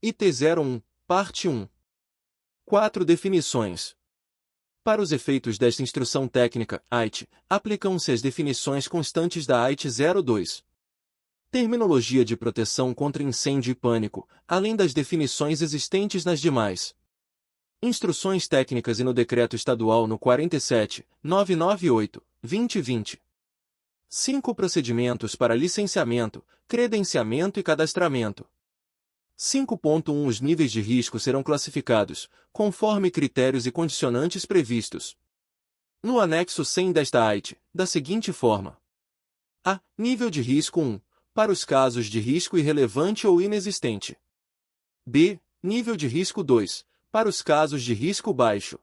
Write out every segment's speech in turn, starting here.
IT 01, Parte 1. 4 definições. Para os efeitos desta instrução técnica, AIT, aplicam-se as definições constantes da AIT 02. Terminologia de proteção contra incêndio e pânico, além das definições existentes nas demais instruções técnicas e no Decreto Estadual no 47.998/2020. 5 procedimentos para licenciamento, credenciamento e cadastramento. 5.1 Os níveis de risco serão classificados, conforme critérios e condicionantes previstos no anexo 100 desta AIT, da seguinte forma. A. Nível de risco 1, para os casos de risco irrelevante ou inexistente. B. Nível de risco 2, para os casos de risco baixo.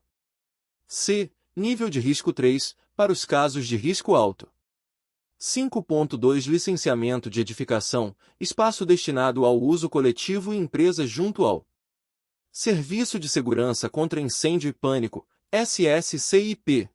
C. Nível de risco 3, para os casos de risco alto. 5.2 Licenciamento de edificação, espaço destinado ao uso coletivo e empresa junto ao Serviço de Segurança contra Incêndio e Pânico, SSCIP.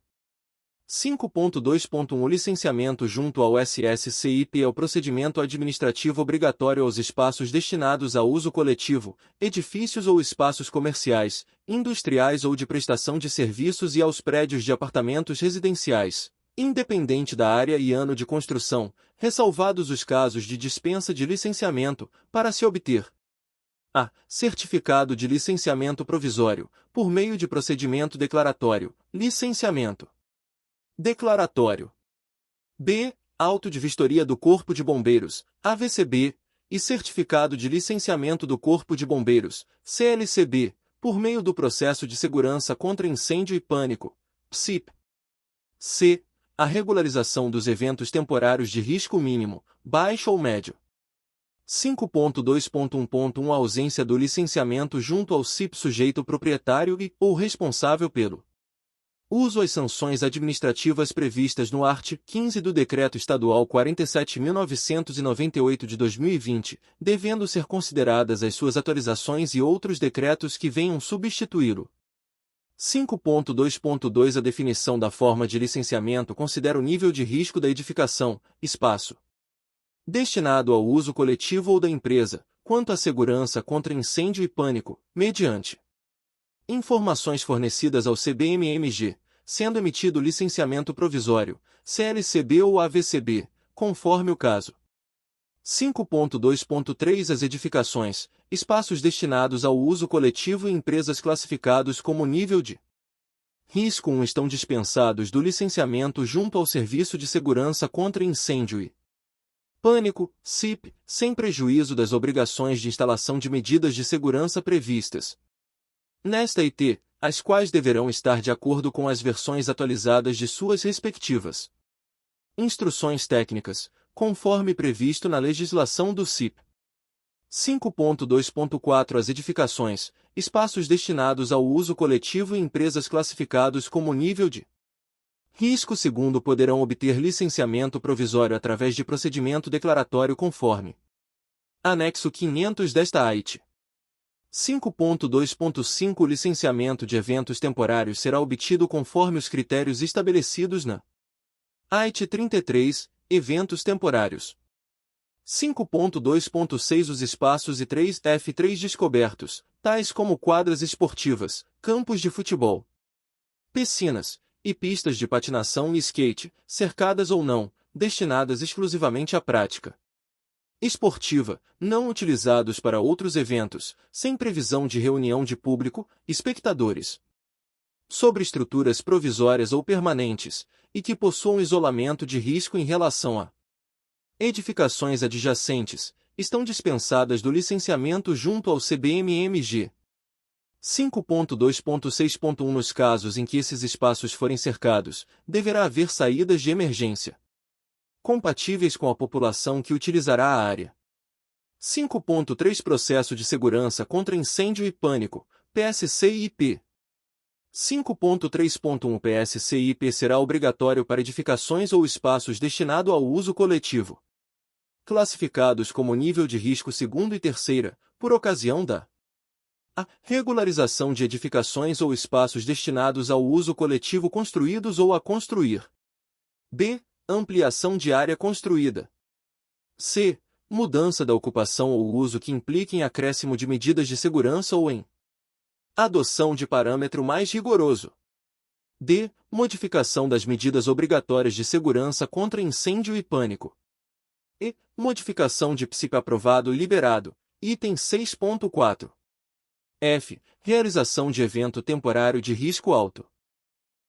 5.2.1 O licenciamento junto ao SSCIP é o procedimento administrativo obrigatório aos espaços destinados a uso coletivo, edifícios ou espaços comerciais, industriais ou de prestação de serviços e aos prédios de apartamentos residenciais, independente da área e ano de construção, ressalvados os casos de dispensa de licenciamento, para se obter a. Certificado de licenciamento provisório, por meio de procedimento declaratório, licenciamento declaratório. B. Auto de vistoria do Corpo de Bombeiros, AVCB, e certificado de licenciamento do Corpo de Bombeiros, CLCB, por meio do Processo de Segurança contra Incêndio e Pânico, PSIP. C. A regularização dos eventos temporários de risco mínimo, baixo ou médio. 5.2.1.1 A ausência do licenciamento junto ao CIP sujeito proprietário e ou responsável pelo uso às sanções administrativas previstas no art. 15 do Decreto Estadual 47.998 de 2020, devendo ser consideradas as suas atualizações e outros decretos que venham substituí-lo. 5.2.2 A definição da forma de licenciamento considera o nível de risco da edificação, espaço destinado ao uso coletivo ou da empresa, quanto à segurança contra incêndio e pânico, mediante informações fornecidas ao CBMMG, sendo emitido licenciamento provisório, CLCB ou AVCB, conforme o caso. 5.2.3 As edificações, espaços destinados ao uso coletivo e empresas classificados como nível de risco 1 estão dispensados do licenciamento junto ao Serviço de Segurança contra Incêndio e Pânico, CIP, sem prejuízo das obrigações de instalação de medidas de segurança previstas nesta IT, as quais deverão estar de acordo com as versões atualizadas de suas respectivas instruções técnicas, conforme previsto na legislação do CIP. 5.2.4 As edificações, espaços destinados ao uso coletivo e empresas classificados como nível de risco segundo poderão obter licenciamento provisório através de procedimento declaratório conforme anexo 500 desta AIT. 5.2.5 O licenciamento de eventos temporários será obtido conforme os critérios estabelecidos na AIT 33, Eventos temporários. 5.2.6 Os espaços e 3F3 descobertos, tais como quadras esportivas, campos de futebol, piscinas e pistas de patinação e skate, cercadas ou não, destinadas exclusivamente à prática esportiva, não utilizados para outros eventos, sem previsão de reunião de público, espectadores, sobre estruturas provisórias ou permanentes, e que possuam isolamento de risco em relação a edificações adjacentes, estão dispensadas do licenciamento junto ao CBMMG. 5.2.6.1 Nos casos em que esses espaços forem cercados, deverá haver saídas de emergência compatíveis com a população que utilizará a área. 5.3 Processo de Segurança contra Incêndio e Pânico, PSCIP. 5.3.1 PSCIP será obrigatório para edificações ou espaços destinados ao uso coletivo, classificados como nível de risco segundo e terceira, por ocasião da a regularização de edificações ou espaços destinados ao uso coletivo construídos ou a construir. B. Ampliação de área construída. C. mudança da ocupação ou uso que implique em acréscimo de medidas de segurança ou em adoção de parâmetro mais rigoroso. D. Modificação das medidas obrigatórias de segurança contra incêndio e pânico. E. Modificação de PSIP aprovado e liberado. Item 6.4. F. Realização de evento temporário de risco alto.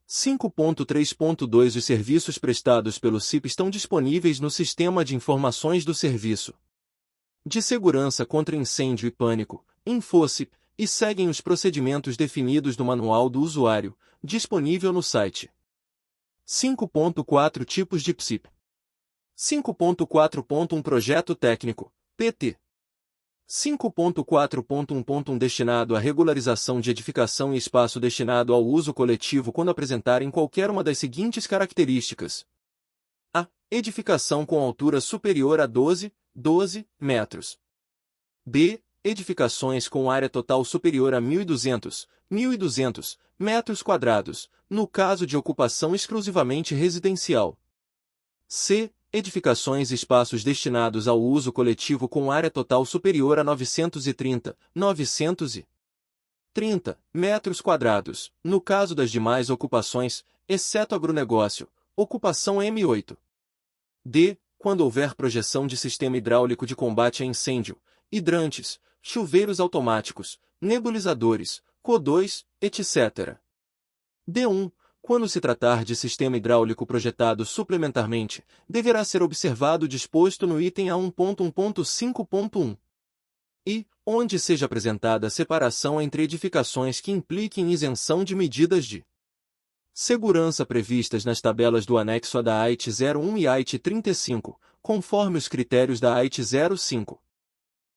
5.3.2 Os serviços prestados pelo CIP estão disponíveis no Sistema de Informações do Serviço de Segurança contra Incêndio e Pânico, InfoCIP, e seguem os procedimentos definidos no Manual do Usuário, disponível no site. 5.4 Tipos de PSIP. 5.4.1 Projeto Técnico, PT. 5.4.1.1 Destinado à regularização de edificação e espaço destinado ao uso coletivo quando apresentarem qualquer uma das seguintes características. A. Edificação com altura superior a 12 metros. B. Edificações com área total superior a 1.200 metros quadrados, no caso de ocupação exclusivamente residencial. C. Edificações e espaços destinados ao uso coletivo com área total superior a 930 metros quadrados, no caso das demais ocupações, exceto agronegócio, ocupação M8. D. Quando houver projeção de sistema hidráulico de combate a incêndio, hidrantes, chuveiros automáticos, nebulizadores, CO2, etc. D1. Quando se tratar de sistema hidráulico projetado suplementarmente, deverá ser observado o disposto no item A1.1.5.1. E, onde seja apresentada a separação entre edificações que impliquem isenção de medidas de segurança previstas nas tabelas do anexo A da AIT 01 e AIT 35, conforme os critérios da AIT 05.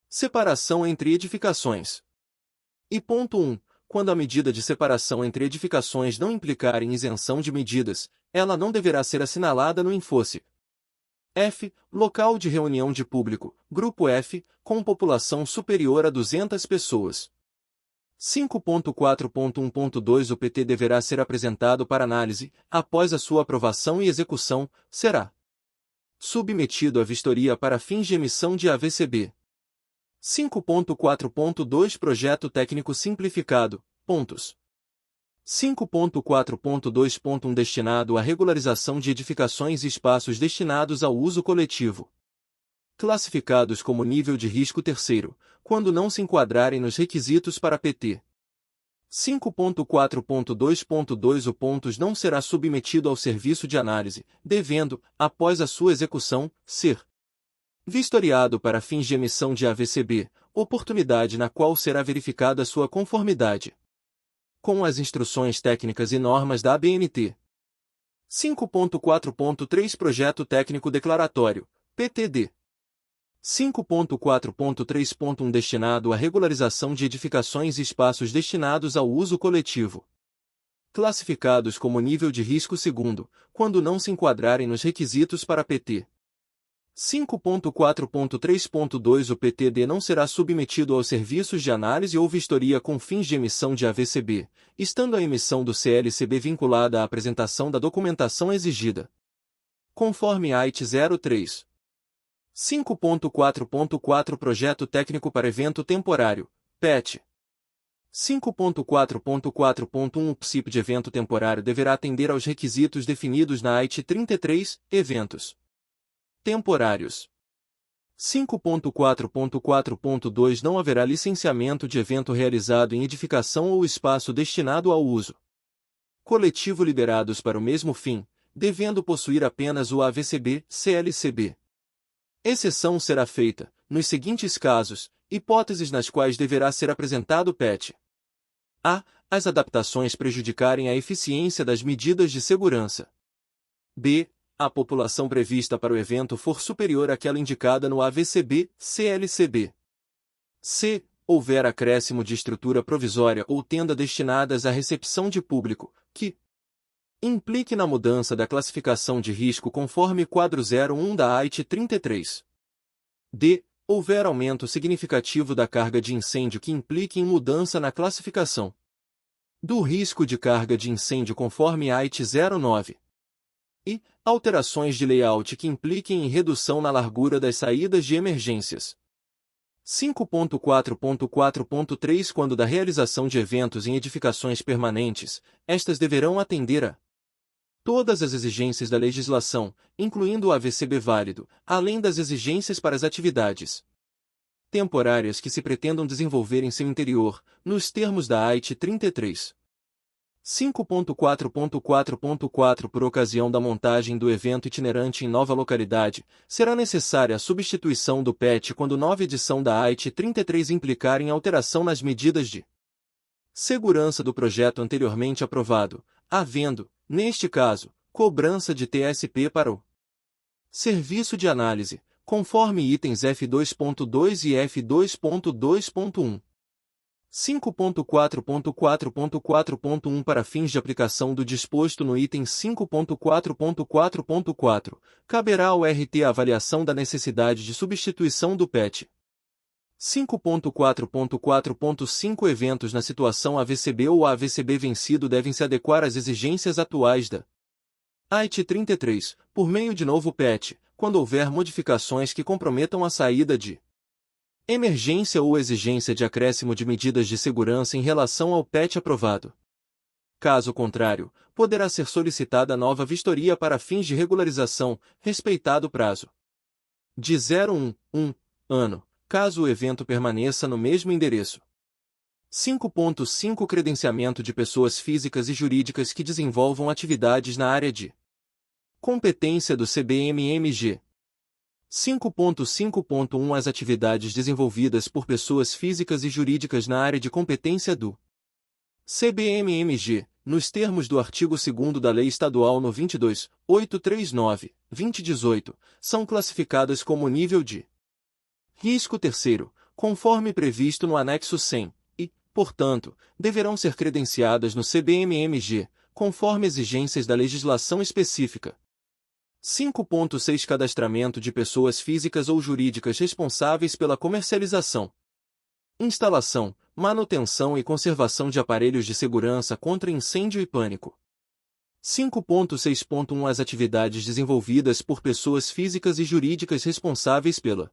Separação entre edificações. E ponto 1. Quando a medida de separação entre edificações não implicar em isenção de medidas, ela não deverá ser assinalada no InfoCIP. F. Local de reunião de público, grupo F, com população superior a 200 pessoas. 5.4.1.2 O PT deverá ser apresentado para análise, após a sua aprovação e execução, será submetido à vistoria para fins de emissão de AVCB. 5.4.2 Projeto Técnico Simplificado, pontos. 5.4.2.1 Destinado à regularização de edificações e espaços destinados ao uso coletivo. Classificados como nível de risco terceiro, quando não se enquadrarem nos requisitos para PT. 5.4.2.2 O pontos não será submetido ao serviço de análise, devendo, após a sua execução, ser vistoriado para fins de emissão de AVCB, oportunidade na qual será verificada sua conformidade com as instruções técnicas e normas da ABNT. 5.4.3 Projeto Técnico Declaratório, PTD. 5.4.3.1 Destinado à regularização de edificações e espaços destinados ao uso coletivo. Classificados como nível de risco segundo, quando não se enquadrarem nos requisitos para PT. 5.4.3.2 O PTD não será submetido aos serviços de análise ou vistoria com fins de emissão de AVCB, estando a emissão do CLCB vinculada à apresentação da documentação exigida. Conforme AIT 03. 5.4.4 Projeto Técnico para Evento Temporário, PET. 5.4.4.1 O PSIP de evento temporário deverá atender aos requisitos definidos na AIT 33, eventos temporários. 5.4.4.2 Não haverá licenciamento de evento realizado em edificação ou espaço destinado ao uso coletivo liberados para o mesmo fim, devendo possuir apenas o AVCB/CLCB. Exceção será feita, nos seguintes casos, hipóteses nas quais deverá ser apresentado PET. A. As adaptações prejudicarem a eficiência das medidas de segurança. B. A população prevista para o evento for superior àquela indicada no AVCB/CLCB. C. Houver acréscimo de estrutura provisória ou tenda destinadas à recepção de público, que implique na mudança da classificação de risco conforme quadro 01 da AIT 33. D. Houver aumento significativo da carga de incêndio que implique em mudança na classificação do risco de carga de incêndio conforme AIT 09. E, Alterações de layout que impliquem em redução na largura das saídas de emergências. 5.4.4.3 Quando da realização de eventos em edificações permanentes, estas deverão atender a todas as exigências da legislação, incluindo o AVCB válido, além das exigências para as atividades temporárias que se pretendam desenvolver em seu interior, nos termos da AIT 33. 5.4.4.4 Por ocasião da montagem do evento itinerante em nova localidade, será necessária a substituição do PET quando nova edição da AIT 33 implicar em alteração nas medidas de segurança do projeto anteriormente aprovado, havendo, neste caso, cobrança de TSP para o serviço de análise, conforme itens F2.2 e F2.2.1. 5.4.4.4.1 Para fins de aplicação do disposto no item 5.4.4.4, caberá ao RT a avaliação da necessidade de substituição do PET. 5.4.4.5 Eventos na situação AVCB ou AVCB vencido devem se adequar às exigências atuais da AIT 33, por meio de novo PET, quando houver modificações que comprometam a saída de emergência ou exigência de acréscimo de medidas de segurança em relação ao PET aprovado. Caso contrário, poderá ser solicitada nova vistoria para fins de regularização, respeitado o prazo de 0,1 ano, caso o evento permaneça no mesmo endereço. 5.5 Credenciamento de pessoas físicas e jurídicas que desenvolvam atividades na área de competência do CBMMG. 5.5.1 As atividades desenvolvidas por pessoas físicas e jurídicas na área de competência do CBMMG, nos termos do artigo 2º da Lei Estadual no 22.839/2018, são classificadas como nível de risco terceiro, conforme previsto no anexo 100, e, portanto, deverão ser credenciadas no CBMMG, conforme exigências da legislação específica. 5.6 Cadastramento de pessoas físicas ou jurídicas responsáveis pela comercialização, instalação, manutenção e conservação de aparelhos de segurança contra incêndio e pânico. 5.6.1 As atividades desenvolvidas por pessoas físicas e jurídicas responsáveis pela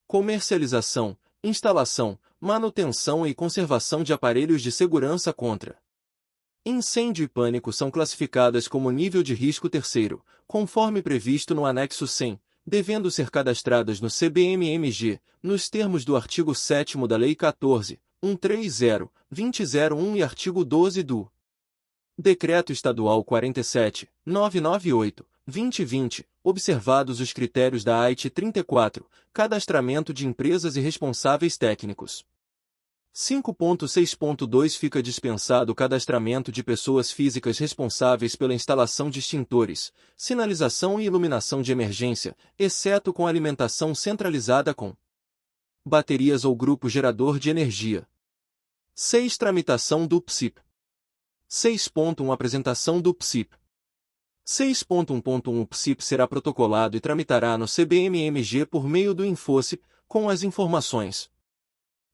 comercialização, instalação, manutenção e conservação de aparelhos de segurança contra incêndio e pânico são classificadas como nível de risco terceiro, conforme previsto no anexo 100, devendo ser cadastradas no CBMMG, nos termos do artigo 7º da Lei 14.130/2001 e artigo 12 do Decreto Estadual 47.998/2020, observados os critérios da AIT 34, cadastramento de empresas e responsáveis técnicos. 5.6.2 Fica dispensado o cadastramento de pessoas físicas responsáveis pela instalação de extintores, sinalização e iluminação de emergência, exceto com alimentação centralizada com baterias ou grupo gerador de energia. 6. Tramitação do PSIP. 6.1 Apresentação do PSIP. 6.1.1 O PSIP será protocolado e tramitará no CBMMG por meio do InfoSIP, com as informações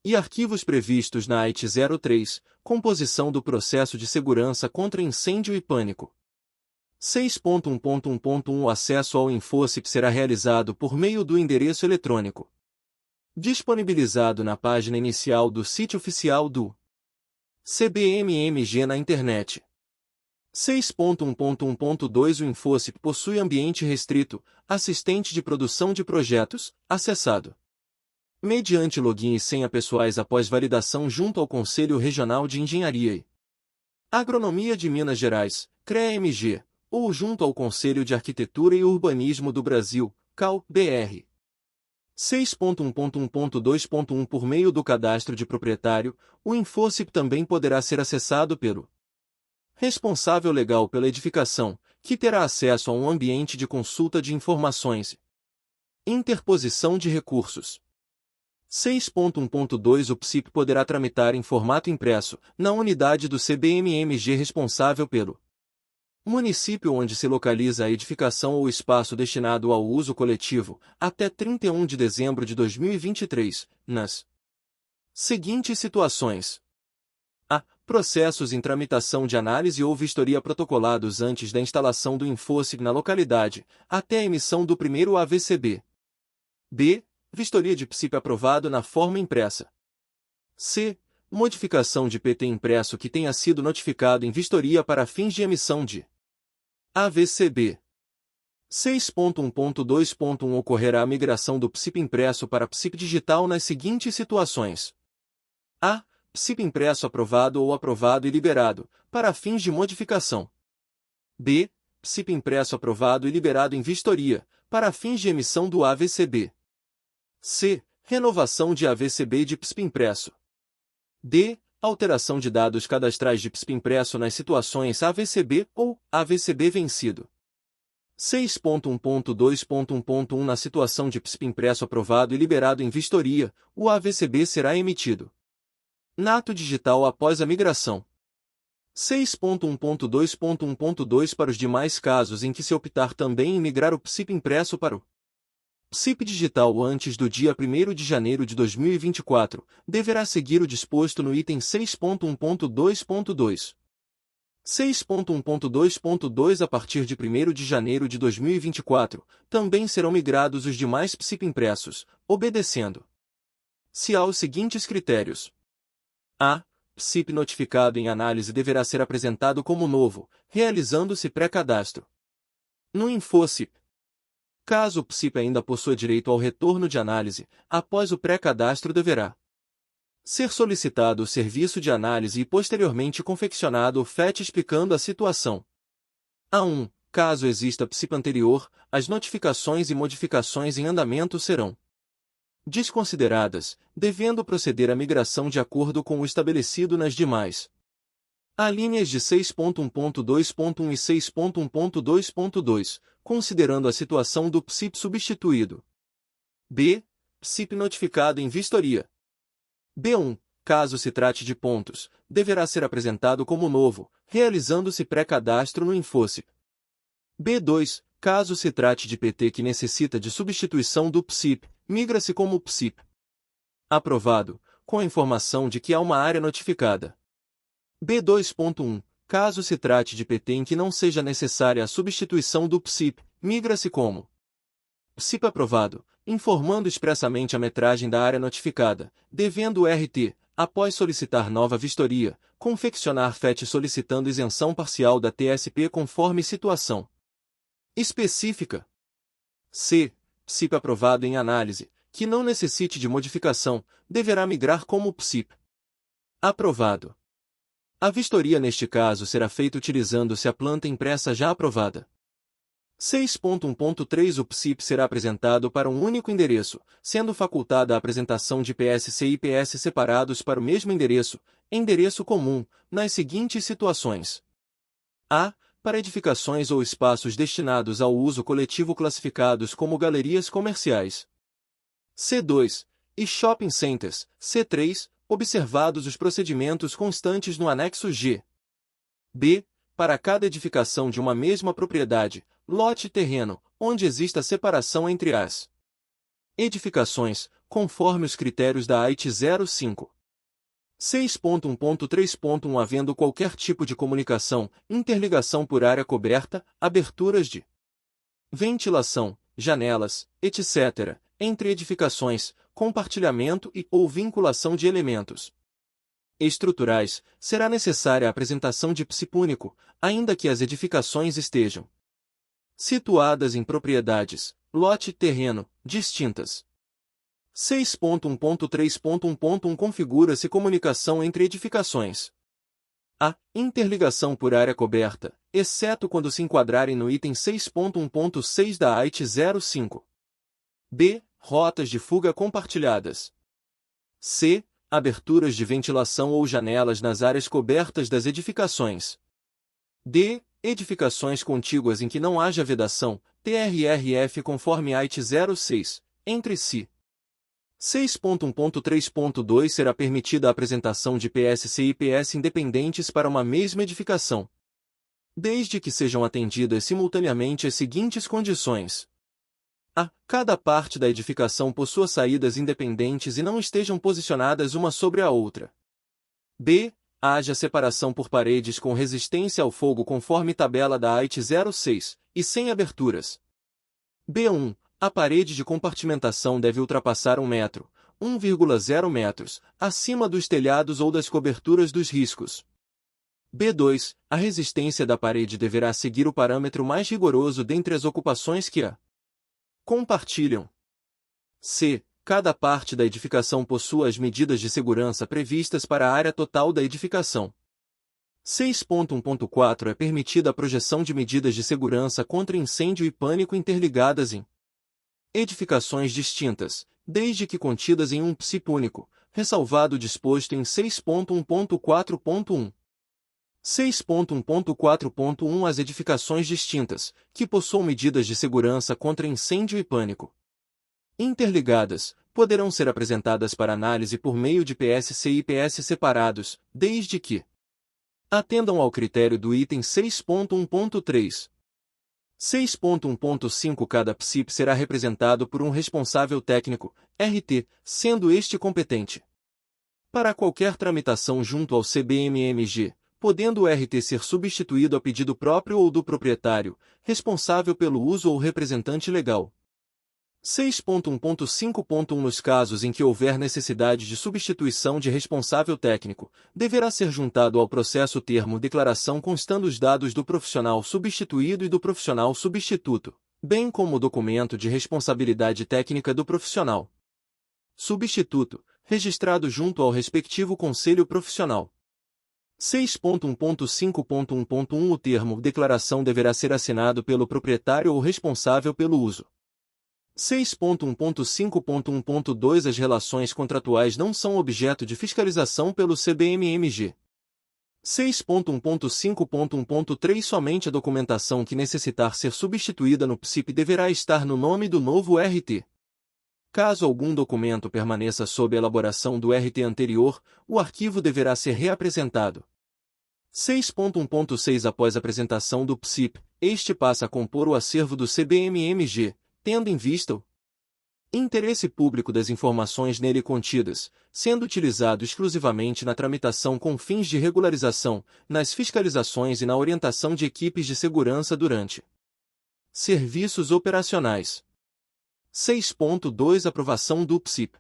e arquivos previstos na AIT 03, composição do processo de segurança contra incêndio e pânico. 6.1.1.1 O acesso ao InfoSIP será realizado por meio do endereço eletrônico disponibilizado na página inicial do sítio oficial do CBMMG na internet. 6.1.1.2 O InfoSIP possui ambiente restrito, assistente de produção de projetos, acessado mediante login e senha pessoais após validação junto ao Conselho Regional de Engenharia e Agronomia de Minas Gerais, CREA-MG, ou junto ao Conselho de Arquitetura e Urbanismo do Brasil, CAU-BR. 6.1.1.2.1 Por meio do cadastro de proprietário, o InfoSIP também poderá ser acessado pelo responsável legal pela edificação, que terá acesso a um ambiente de consulta de informações e interposição de recursos. 6.1.2 O PSIP poderá tramitar em formato impresso, na unidade do CBMMG responsável pelo município onde se localiza a edificação ou espaço destinado ao uso coletivo, até 31 de dezembro de 2023, nas seguintes situações. A. processos em tramitação de análise ou vistoria protocolados antes da instalação do InfoSig na localidade, até a emissão do primeiro AVCB. B. Vistoria de PSIP aprovado na forma impressa. C. Modificação de PT impresso que tenha sido notificado em vistoria para fins de emissão de AVCB. 6.1.2.1 Ocorrerá a migração do PSIP impresso para PSIP digital nas seguintes situações. A. PSIP impresso aprovado ou aprovado e liberado, para fins de modificação. B. PSIP impresso aprovado e liberado em vistoria, para fins de emissão do AVCB. C. Renovação de AVCB de PSIP impresso. D. Alteração de dados cadastrais de PSIP impresso nas situações AVCB ou AVCB vencido. 6.1.2.1.1 Na situação de PSIP impresso aprovado e liberado em vistoria, o AVCB será emitido na ato digital após a migração. 6.1.2.1.2 Para os demais casos em que se optar também em migrar o PSIP impresso para o PSIP digital antes do dia 1º de janeiro de 2024, deverá seguir o disposto no item 6.1.2.2. 6.1.2.2 A partir de 1º de janeiro de 2024, também serão migrados os demais PSIP impressos, obedecendo-se aos seguintes critérios. A. PSIP notificado em análise deverá ser apresentado como novo, realizando-se pré-cadastro no InfoSIP. Caso o PSIP ainda possua direito ao retorno de análise, após o pré-cadastro deverá ser solicitado o serviço de análise e posteriormente confeccionado o FET explicando a situação. A1. Caso exista PSIP anterior, as notificações e modificações em andamento serão desconsideradas, devendo proceder à migração de acordo com o estabelecido nas demais alíneas de 6.1.2.1 e 6.1.2.2, considerando a situação do PSIP substituído. B. PSIP notificado em vistoria. B1. Caso se trate de pontos, deverá ser apresentado como novo, realizando-se pré-cadastro no InfoSIP. B2. Caso se trate de PT que necessita de substituição do PSIP, migra-se como PSIP aprovado, com a informação de que há uma área notificada. B2.1. Caso se trate de PT em que não seja necessária a substituição do PSIP, migra-se como PSIP aprovado, informando expressamente a metragem da área notificada, devendo o RT, após solicitar nova vistoria, confeccionar FET solicitando isenção parcial da TSP conforme situação específica. C. PSIP aprovado em análise, que não necessite de modificação, deverá migrar como PSIP aprovado. A vistoria neste caso será feita utilizando-se a planta impressa já aprovada. 6.1.3 O PSIP será apresentado para um único endereço, sendo facultada a apresentação de PSC e IPS separados para o mesmo endereço comum, nas seguintes situações. A. Para edificações ou espaços destinados ao uso coletivo classificados como galerias comerciais. C2. E shopping centers. C3. Observados os procedimentos constantes no anexo G. B. Para cada edificação de uma mesma propriedade, lote e terreno, onde exista separação entre as edificações, conforme os critérios da AIT 05. 6.1.3.1 Havendo qualquer tipo de comunicação, interligação por área coberta, aberturas de ventilação, janelas, etc., entre edificações, compartilhamento e ou vinculação de elementos estruturais, será necessária a apresentação de PSIP único, ainda que as edificações estejam situadas em propriedades, lote e terreno, distintas. 6.1.3.1.1 Configura-se comunicação entre edificações. A. Interligação por área coberta, exceto quando se enquadrarem no item 6.1.6 da AIT 05. B. Rotas de fuga compartilhadas. C. Aberturas de ventilação ou janelas nas áreas cobertas das edificações. D. Edificações contíguas em que não haja vedação, TRRF conforme AIT 06, entre si. 6.1.3.2 Será permitida a apresentação de PSC e IPS independentes para uma mesma edificação, desde que sejam atendidas simultaneamente as seguintes condições. A. Cada parte da edificação possua saídas independentes e não estejam posicionadas uma sobre a outra. B. haja separação por paredes com resistência ao fogo conforme tabela da AIT 06, e sem aberturas. B1. A parede de compartimentação deve ultrapassar 1 metro, 1,0 metros, acima dos telhados ou das coberturas dos riscos. B2. A resistência da parede deverá seguir o parâmetro mais rigoroso dentre as ocupações que a compartilham. C. Cada parte da edificação possua as medidas de segurança previstas para a área total da edificação. 6.1.4 É permitida a projeção de medidas de segurança contra incêndio e pânico interligadas em edificações distintas, desde que contidas em um PSIP único, ressalvado o disposto em 6.1.4.1. 6.1.4.1 As edificações distintas, que possuam medidas de segurança contra incêndio e pânico interligadas, poderão ser apresentadas para análise por meio de PSC e PS separados, desde que atendam ao critério do item 6.1.3. 6.1.5 Cada PSIP será representado por um responsável técnico, RT, sendo este competente para qualquer tramitação junto ao CBMMG, podendo o RT ser substituído a pedido próprio ou do proprietário, responsável pelo uso ou representante legal. 6.1.5.1 Nos casos em que houver necessidade de substituição de responsável técnico, deverá ser juntado ao processo termo declaração constando os dados do profissional substituído e do profissional substituto, bem como o documento de responsabilidade técnica do profissional substituto, registrado junto ao respectivo conselho profissional. 6.1.5.1.1 O termo declaração deverá ser assinado pelo proprietário ou responsável pelo uso. 6.1.5.1.2 As relações contratuais não são objeto de fiscalização pelo CBMMG. 6.1.5.1.3 Somente a documentação que necessitar ser substituída no PSIP deverá estar no nome do novo RT. Caso algum documento permaneça sob elaboração do RT anterior, o arquivo deverá ser reapresentado. 6.1.6 Após a apresentação do PSIP, este passa a compor o acervo do CBMMG, tendo em vista o interesse público das informações nele contidas, sendo utilizado exclusivamente na tramitação com fins de regularização, nas fiscalizações e na orientação de equipes de segurança durante serviços operacionais. 6.2 Aprovação do PSIP.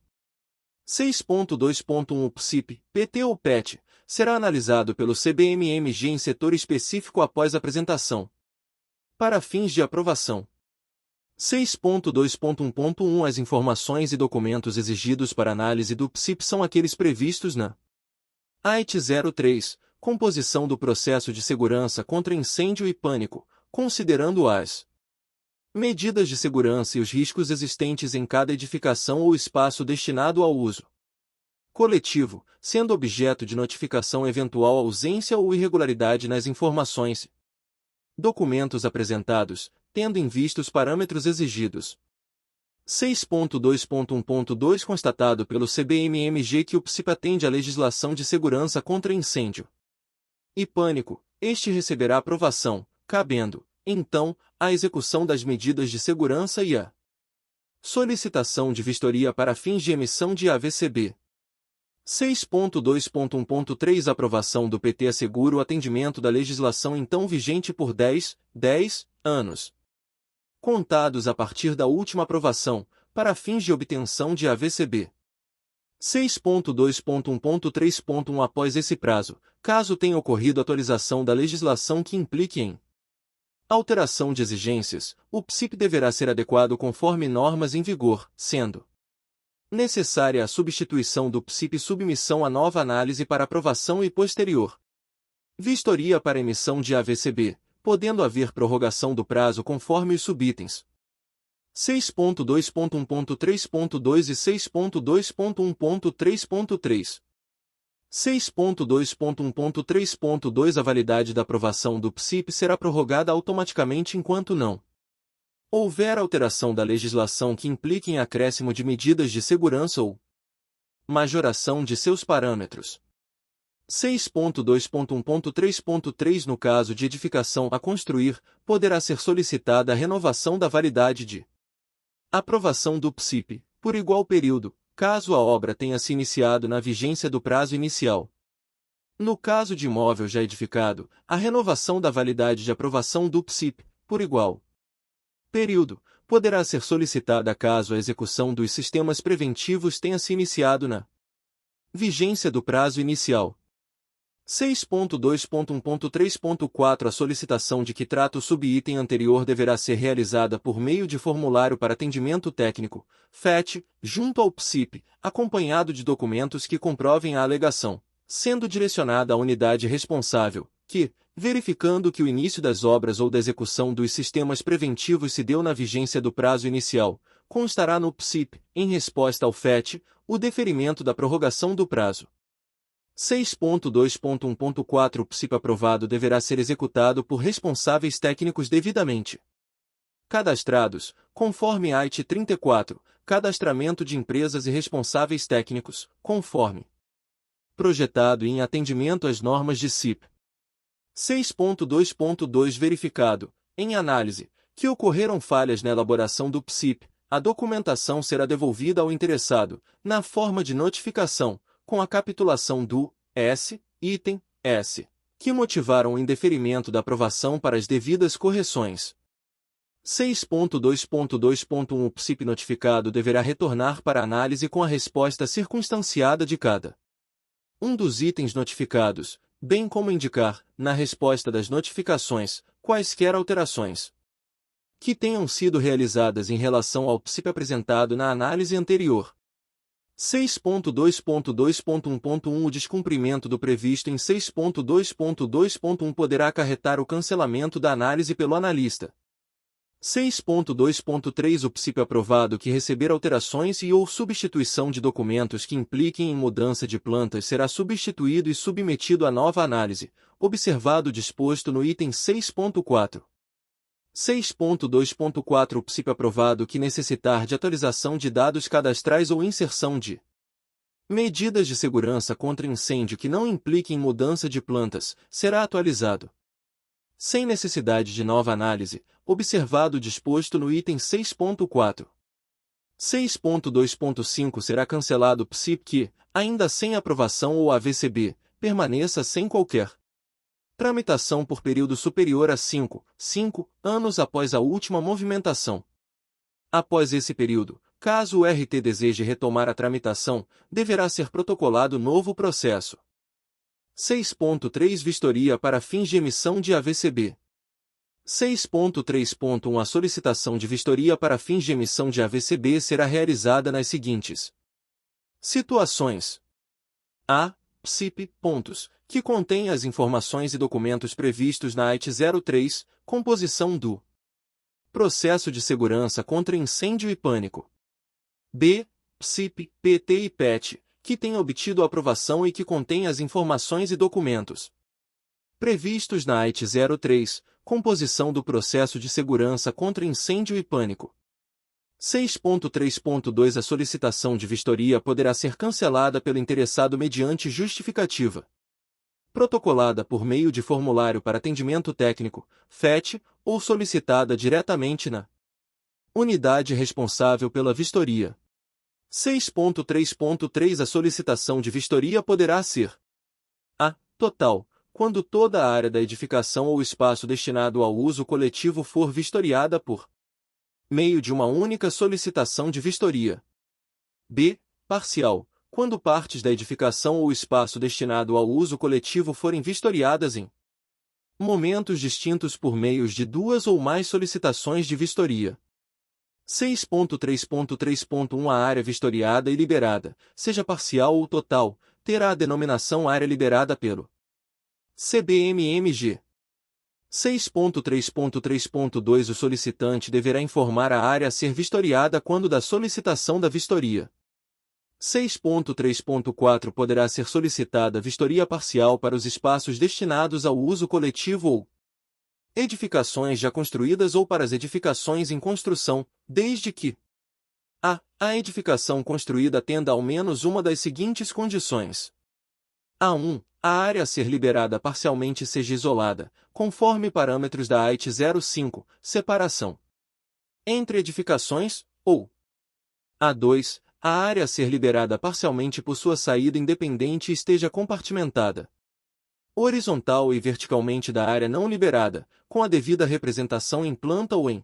6.2.1 O PSIP, PT ou PET, será analisado pelo CBMMG em setor específico após apresentação, para fins de aprovação. 6.2.1.1 As informações e documentos exigidos para análise do PSIP são aqueles previstos na AIT 03, composição do processo de segurança contra incêndio e pânico, considerando as medidas de segurança e os riscos existentes em cada edificação ou espaço destinado ao uso coletivo, sendo objeto de notificação eventual ausência ou irregularidade nas informações, documentos apresentados, tendo em vista os parâmetros exigidos. 6.2.1.2 Constatado pelo CBMMG que o PSIP atende à legislação de segurança contra incêndio e pânico, este receberá aprovação, cabendo, então, a execução das medidas de segurança e a solicitação de vistoria para fins de emissão de AVCB. 6.2.1.3 Aprovação do PT assegura o atendimento da legislação então vigente por 10 anos, contados a partir da última aprovação, para fins de obtenção de AVCB. 6.2.1.3.1 Após esse prazo, caso tenha ocorrido atualização da legislação que implique em alteração de exigências, o PSIP deverá ser adequado conforme normas em vigor, sendo necessária a substituição do PSIP e submissão a nova análise para aprovação e posterior vistoria para emissão de AVCB, podendo haver prorrogação do prazo conforme os subitens 6.2.1.3.2 e 6.2.1.3.3. 6.2.1.3.2 A validade da aprovação do PSIP será prorrogada automaticamente enquanto não houver alteração da legislação que implique em acréscimo de medidas de segurança ou majoração de seus parâmetros. 6.2.1.3.3 No caso de edificação a construir, poderá ser solicitada a renovação da validade de aprovação do PSIP, por igual período, caso a obra tenha se iniciado na vigência do prazo inicial. No caso de imóvel já edificado, a renovação da validade de aprovação do PSIP, por igual período, poderá ser solicitada caso a execução dos sistemas preventivos tenha se iniciado na vigência do prazo inicial. 6.2.1.3.4 A solicitação de que trata o subitem anterior deverá ser realizada por meio de formulário para atendimento técnico, FAT, junto ao PSIP, acompanhado de documentos que comprovem a alegação, sendo direcionada à unidade responsável, que, verificando que o início das obras ou da execução dos sistemas preventivos se deu na vigência do prazo inicial, constará no PSIP, em resposta ao FAT, o deferimento da prorrogação do prazo. 6.2.1.4 O PSIP aprovado deverá ser executado por responsáveis técnicos devidamente cadastrados, conforme AIT 34, cadastramento de empresas e responsáveis técnicos, conforme projetado e em atendimento às normas de CIP. 6.2.2 Verificado, em análise, que ocorreram falhas na elaboração do PSIP, a documentação será devolvida ao interessado, na forma de notificação, com a capitulação do item S, que motivaram o indeferimento da aprovação para as devidas correções. 6.2.2.1 O PSIP notificado deverá retornar para análise com a resposta circunstanciada de cada um dos itens notificados, bem como indicar, na resposta das notificações, quaisquer alterações que tenham sido realizadas em relação ao PSIP apresentado na análise anterior. 6.2.2.1.1 O descumprimento do previsto em 6.2.2.1 poderá acarretar o cancelamento da análise pelo analista. 6.2.3 O PSIP aprovado que receber alterações e ou substituição de documentos que impliquem em mudança de plantas será substituído e submetido a nova análise, observado o disposto no item 6.4. 6.2.4 O PSIP aprovado que necessitar de atualização de dados cadastrais ou inserção de medidas de segurança contra incêndio que não impliquem mudança de plantas, será atualizado sem necessidade de nova análise, observado o disposto no item 6.4. 6.2.5 Será cancelado o PSIP que, ainda sem aprovação ou AVCB, permaneça sem qualquer tramitação por período superior a 5 anos após a última movimentação. Após esse período, caso o RT deseje retomar a tramitação, deverá ser protocolado novo processo. 6.3 Vistoria para fins de emissão de AVCB. 6.3.1 A solicitação de vistoria para fins de emissão de AVCB será realizada nas seguintes situações. A. PSIP, que contém as informações e documentos previstos na AIT 03, composição do processo de segurança contra incêndio e pânico. B. PSIP, PT e PET, que tenha obtido a aprovação e que contém as informações e documentos previstos na AIT 03, composição do processo de segurança contra incêndio e pânico. 6.3.2 A solicitação de vistoria poderá ser cancelada pelo interessado mediante justificativa protocolada por meio de formulário para atendimento técnico, FAT, ou solicitada diretamente na unidade responsável pela vistoria. 6.3.3 A solicitação de vistoria poderá ser a. Total, quando toda a área da edificação ou espaço destinado ao uso coletivo for vistoriada por meio de uma única solicitação de vistoria. B. Parcial, quando partes da edificação ou espaço destinado ao uso coletivo forem vistoriadas em momentos distintos por meios de duas ou mais solicitações de vistoria. 6.3.3.1 A área vistoriada e liberada, seja parcial ou total, terá a denominação área liberada pelo CBMMG. 6.3.3.2 O solicitante deverá informar a área a ser vistoriada quando da solicitação da vistoria. 6.3.4 Poderá ser solicitada vistoria parcial para os espaços destinados ao uso coletivo ou edificações já construídas ou para as edificações em construção, desde que a edificação construída atenda ao menos uma das seguintes condições. A1. A área a ser liberada parcialmente seja isolada, conforme parâmetros da AIT 05, separação entre edificações, ou A2. A área a ser liberada parcialmente possua saída independente e esteja compartimentada. horizontal e verticalmente da área não liberada, com a devida representação em planta ou em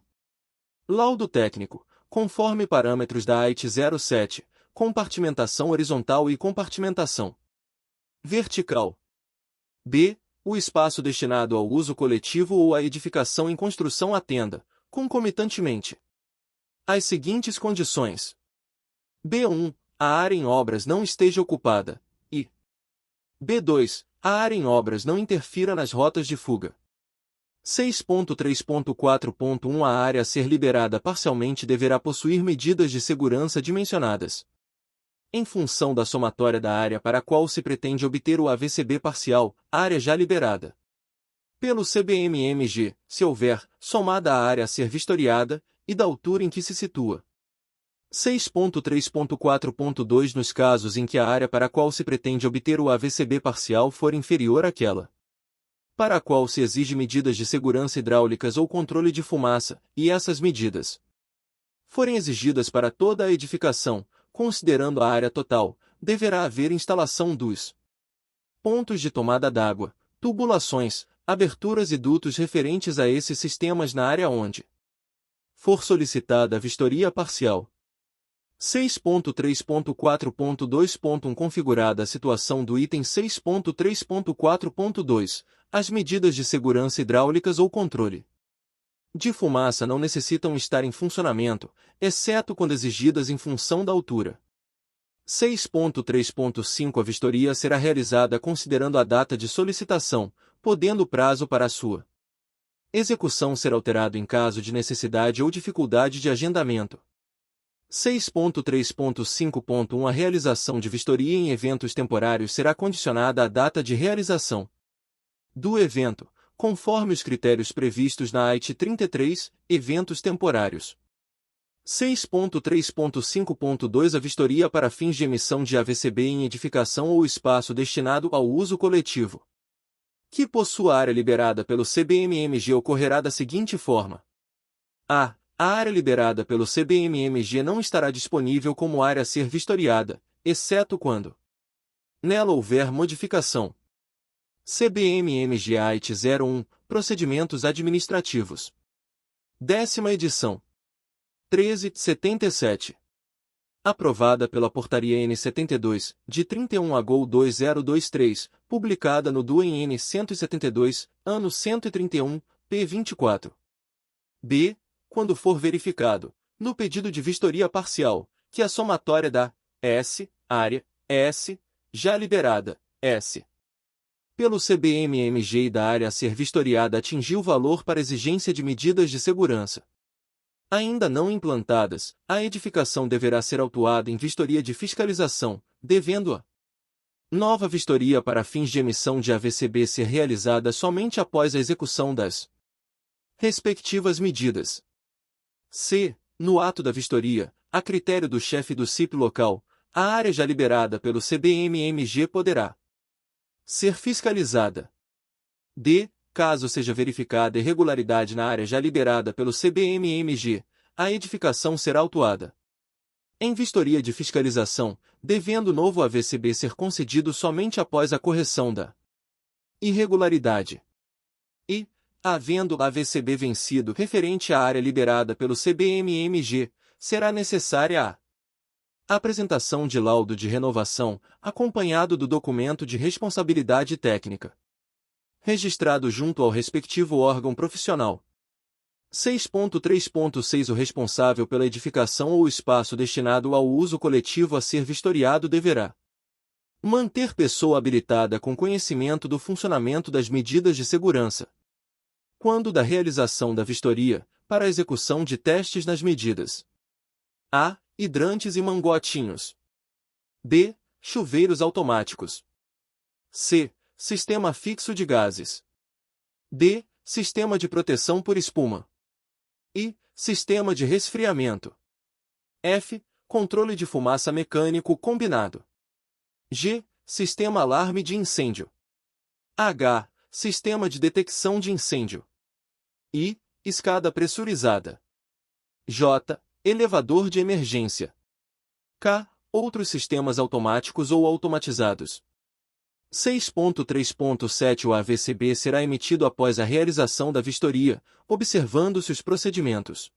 laudo técnico, conforme parâmetros da AIT 07, compartimentação horizontal e compartimentação vertical. B. O espaço destinado ao uso coletivo ou à edificação em construção atenda, concomitantemente, as seguintes condições. B1. A área em obras não esteja ocupada, e B2. A área em obras não interfira nas rotas de fuga. 6.3.4.1 A área a ser liberada parcialmente deverá possuir medidas de segurança dimensionadas em função da somatória da área para a qual se pretende obter o AVCB parcial, área já liberada pelo CBMMG, se houver, somada à área a ser vistoriada, e da altura em que se situa. 6.3.4.2 Nos casos em que a área para a qual se pretende obter o AVCB parcial for inferior àquela para a qual se exige medidas de segurança hidráulicas ou controle de fumaça, e essas medidas forem exigidas para toda a edificação, considerando a área total, deverá haver instalação dos pontos de tomada d'água, tubulações, aberturas e dutos referentes a esses sistemas na área onde for solicitada a vistoria parcial. 6.3.4.2.1 Configurada a situação do item 6.3.4.2, as medidas de segurança hidráulicas ou controle de fumaça não necessitam estar em funcionamento, exceto quando exigidas em função da altura. 6.3.5 A vistoria será realizada considerando a data de solicitação, podendo o prazo para a sua execução ser alterado em caso de necessidade ou dificuldade de agendamento. 6.3.5.1 A realização de vistoria em eventos temporários será condicionada à data de realização do evento, conforme os critérios previstos na AIT 33, eventos temporários. 6.3.5.2 A vistoria para fins de emissão de AVCB em edificação ou espaço destinado ao uso coletivo que possua área liberada pelo CBMMG ocorrerá da seguinte forma. A área liberada pelo CBMMG não estará disponível como área a ser vistoriada, exceto quando nela houver modificação. CBMMG AIT 01, Procedimentos Administrativos. 10ª edição. 13/77. Aprovada pela Portaria N 72, de 31 de agosto de 2023, publicada no DUEM N 172, ano 131, p. 24. B. Quando for verificado, no pedido de vistoria parcial, que a somatória da S, área, S, já liberada, S, pelo CBMMG e da área a ser vistoriada atingiu o valor para exigência de medidas de segurança ainda não implantadas, a edificação deverá ser autuada em vistoria de fiscalização, devendo a nova vistoria para fins de emissão de AVCB ser realizada somente após a execução das respectivas medidas. C. No ato da vistoria, a critério do chefe do CIP local, a área já liberada pelo CBMMG poderá ser fiscalizada. D. Caso seja verificada irregularidade na área já liberada pelo CBMMG, a edificação será autuada em vistoria de fiscalização, devendo o novo AVCB ser concedido somente após a correção da irregularidade. E, havendo AVCB vencido referente à área liberada pelo CBMMG, será necessária a apresentação de laudo de renovação, acompanhado do documento de responsabilidade técnica registrado junto ao respectivo órgão profissional. 6.3.6 O responsável pela edificação ou espaço destinado ao uso coletivo a ser vistoriado deverá manter pessoa habilitada com conhecimento do funcionamento das medidas de segurança, quando da realização da vistoria, para a execução de testes nas medidas. A. Hidrantes e mangotinhos. B. Chuveiros automáticos. C. Sistema fixo de gases. D. Sistema de proteção por espuma. E. Sistema de resfriamento. F. Controle de fumaça mecânico combinado. G. Sistema alarme de incêndio. H. Sistema de detecção de incêndio. I. Escada pressurizada. J. Elevador de emergência. K. Outros sistemas automáticos ou automatizados. 6.3.7 O AVCB será emitido após a realização da vistoria, observando-se os procedimentos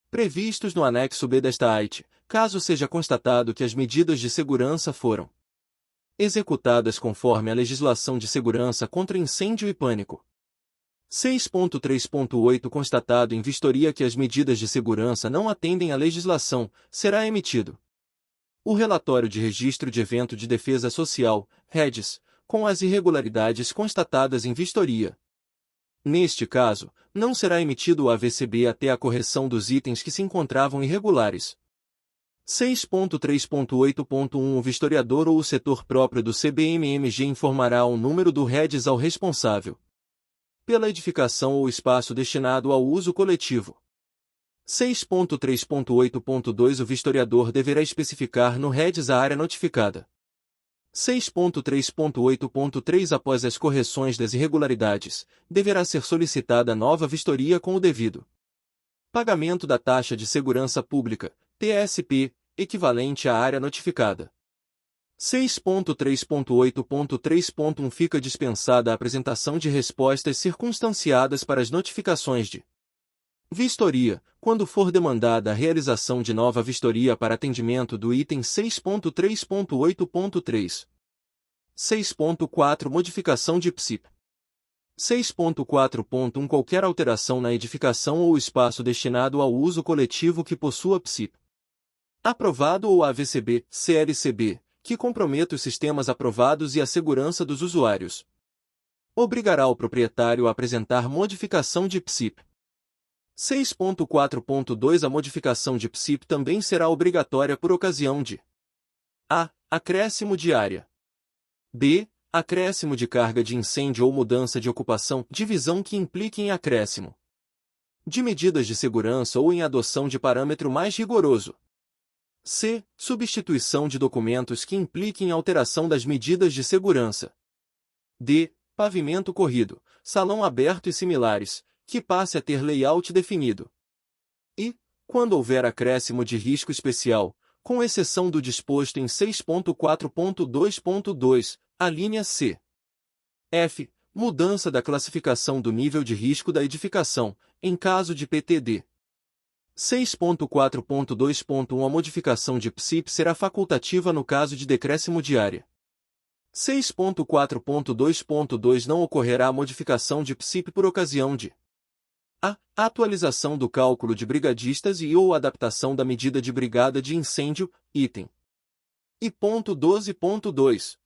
previstos no anexo B desta AIT, caso seja constatado que as medidas de segurança foram executadas conforme a legislação de segurança contra incêndio e pânico. 6.3.8 Constatado em vistoria que as medidas de segurança não atendem à legislação, será emitido o relatório de registro de evento de defesa social, REDS, com as irregularidades constatadas em vistoria. Neste caso, não será emitido o AVCB até a correção dos itens que se encontravam irregulares. 6.3.8.1 O vistoriador ou o setor próprio do CBMMG informará o número do REDS ao responsável pela edificação ou espaço destinado ao uso coletivo. 6.3.8.2 O vistoriador deverá especificar no REDS a área notificada. 6.3.8.3 Após as correções das irregularidades, deverá ser solicitada nova vistoria com o devido pagamento da taxa de segurança pública, TSP, equivalente à área notificada. 6.3.8.3.1 Fica dispensada a apresentação de respostas circunstanciadas para as notificações de vistoria, quando for demandada a realização de nova vistoria para atendimento do item 6.3.8.3. 6.4 Modificação de PSIP. 6.4.1 Qualquer alteração na edificação ou espaço destinado ao uso coletivo que possua PSIP aprovado ou AVCB, CLCB, que comprometa os sistemas aprovados e a segurança dos usuários, obrigará o proprietário a apresentar modificação de PSIP. 6.4.2 A modificação de PSIP também será obrigatória por ocasião de a. Acréscimo de área. b. Acréscimo de carga de incêndio ou mudança de ocupação, divisão que implique em acréscimo de medidas de segurança ou em adoção de parâmetro mais rigoroso. c. Substituição de documentos que impliquem alteração das medidas de segurança. d. Pavimento corrido, salão aberto e similares, que passe a ter layout definido. E, quando houver acréscimo de risco especial, com exceção do disposto em 6.4.2.2, a linha C. F. Mudança da classificação do nível de risco da edificação, em caso de PTD. 6.4.2.1 A modificação de PSIP será facultativa no caso de decréscimo de área. 6.4.2.2 Não ocorrerá a modificação de PSIP por ocasião de a. Atualização do cálculo de brigadistas e ou adaptação da medida de brigada de incêndio, item. E ponto 12.2.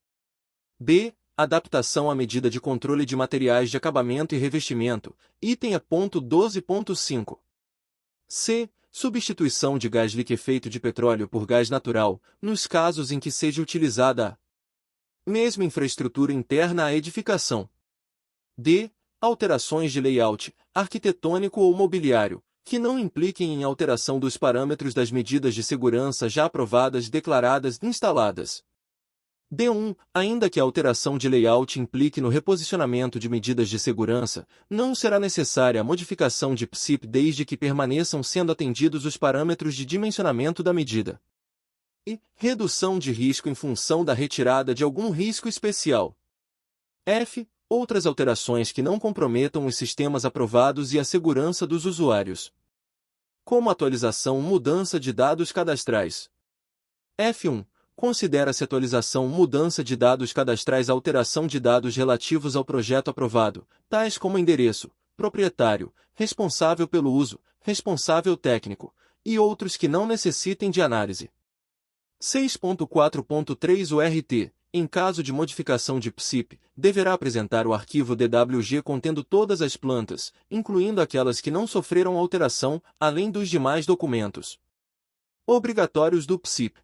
b. Adaptação à medida de controle de materiais de acabamento e revestimento, item a ponto 12.5. c. Substituição de gás liquefeito de petróleo por gás natural, nos casos em que seja utilizada a mesma infraestrutura interna à edificação. d. Alterações de layout, arquitetônico ou mobiliário, que não impliquem em alteração dos parâmetros das medidas de segurança já aprovadas, declaradas e instaladas. D1. Ainda que a alteração de layout implique no reposicionamento de medidas de segurança, não será necessária a modificação de PSIP desde que permaneçam sendo atendidos os parâmetros de dimensionamento da medida. E. Redução de risco em função da retirada de algum risco especial. F. Outras alterações que não comprometam os sistemas aprovados e a segurança dos usuários, como atualização ou mudança de dados cadastrais. F1. Considera-se atualização ou mudança de dados cadastrais a alteração de dados relativos ao projeto aprovado, tais como endereço, proprietário, responsável pelo uso, responsável técnico, e outros que não necessitem de análise. 6.4.3 O RT, em caso de modificação de PSIP, deverá apresentar o arquivo DWG contendo todas as plantas, incluindo aquelas que não sofreram alteração, além dos demais documentos obrigatórios do PSIP.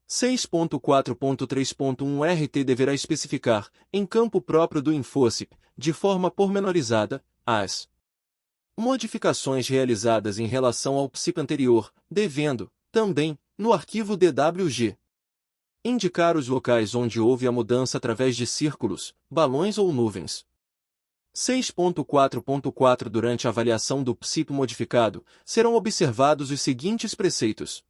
6.4.3.1 O RT deverá especificar, em campo próprio do InfoSIP, de forma pormenorizada, as modificações realizadas em relação ao PSIP anterior, devendo, também, no arquivo DWG, indicar os locais onde houve a mudança através de círculos, balões ou nuvens. 6.4.4 Durante a avaliação do PSIP modificado, serão observados os seguintes preceitos.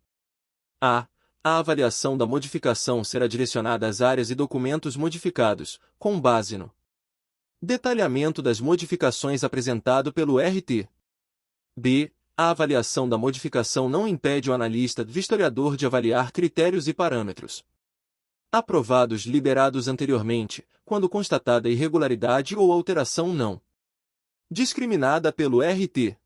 A. A avaliação da modificação será direcionada às áreas e documentos modificados, com base no detalhamento das modificações apresentado pelo RT. B. A avaliação da modificação não impede o analista-vistoriador de avaliar critérios e parâmetros aprovados liberados anteriormente, quando constatada irregularidade ou alteração não discriminada pelo RT.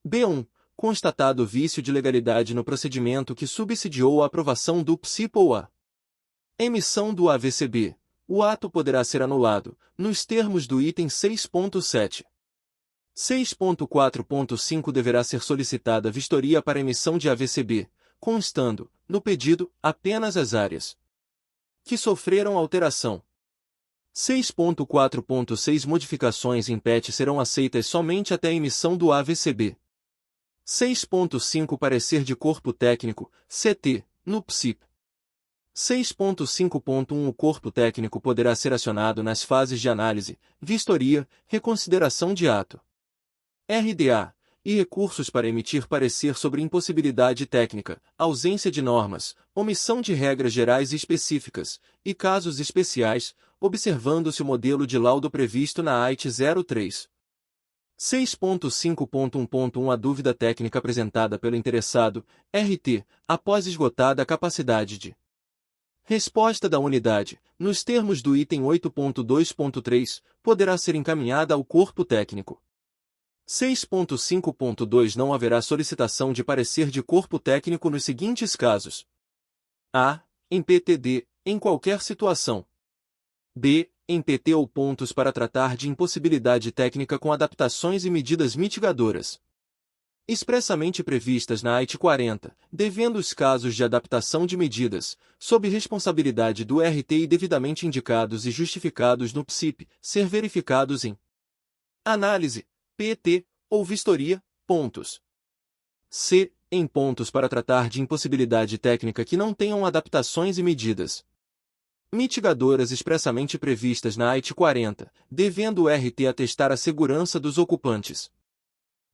B1. Constatado vício de legalidade no procedimento que subsidiou a aprovação do PSIP ou a emissão do AVCB, o ato poderá ser anulado, nos termos do item 6.7. 6.4.5 deverá ser solicitada vistoria para emissão de AVCB, constando, no pedido, apenas as áreas que sofreram alteração. 6.4.6 Modificações em PET serão aceitas somente até a emissão do AVCB. 6.5 Parecer de corpo técnico, CT, no PSIP. 6.5.1 O corpo técnico poderá ser acionado nas fases de análise, vistoria, reconsideração de ato, RDA, e recursos para emitir parecer sobre impossibilidade técnica, ausência de normas, omissão de regras gerais e específicas, e casos especiais, observando-se o modelo de laudo previsto na AIT 03. 6.5.1.1 A dúvida técnica apresentada pelo interessado, RT, após esgotada a capacidade de resposta da unidade, nos termos do item 8.2.3, poderá ser encaminhada ao corpo técnico. 6.5.2 Não haverá solicitação de parecer de corpo técnico nos seguintes casos: a. Em PTD, em qualquer situação. b. Em PT ou pontos para tratar de impossibilidade técnica com adaptações e medidas mitigadoras expressamente previstas na AIT 40, devendo os casos de adaptação de medidas, sob responsabilidade do RT e devidamente indicados e justificados no PSIP, ser verificados em análise, PT, ou vistoria, pontos. C. Em pontos para tratar de impossibilidade técnica que não tenham adaptações e medidas mitigadoras expressamente previstas na AIT 40, devendo o RT atestar a segurança dos ocupantes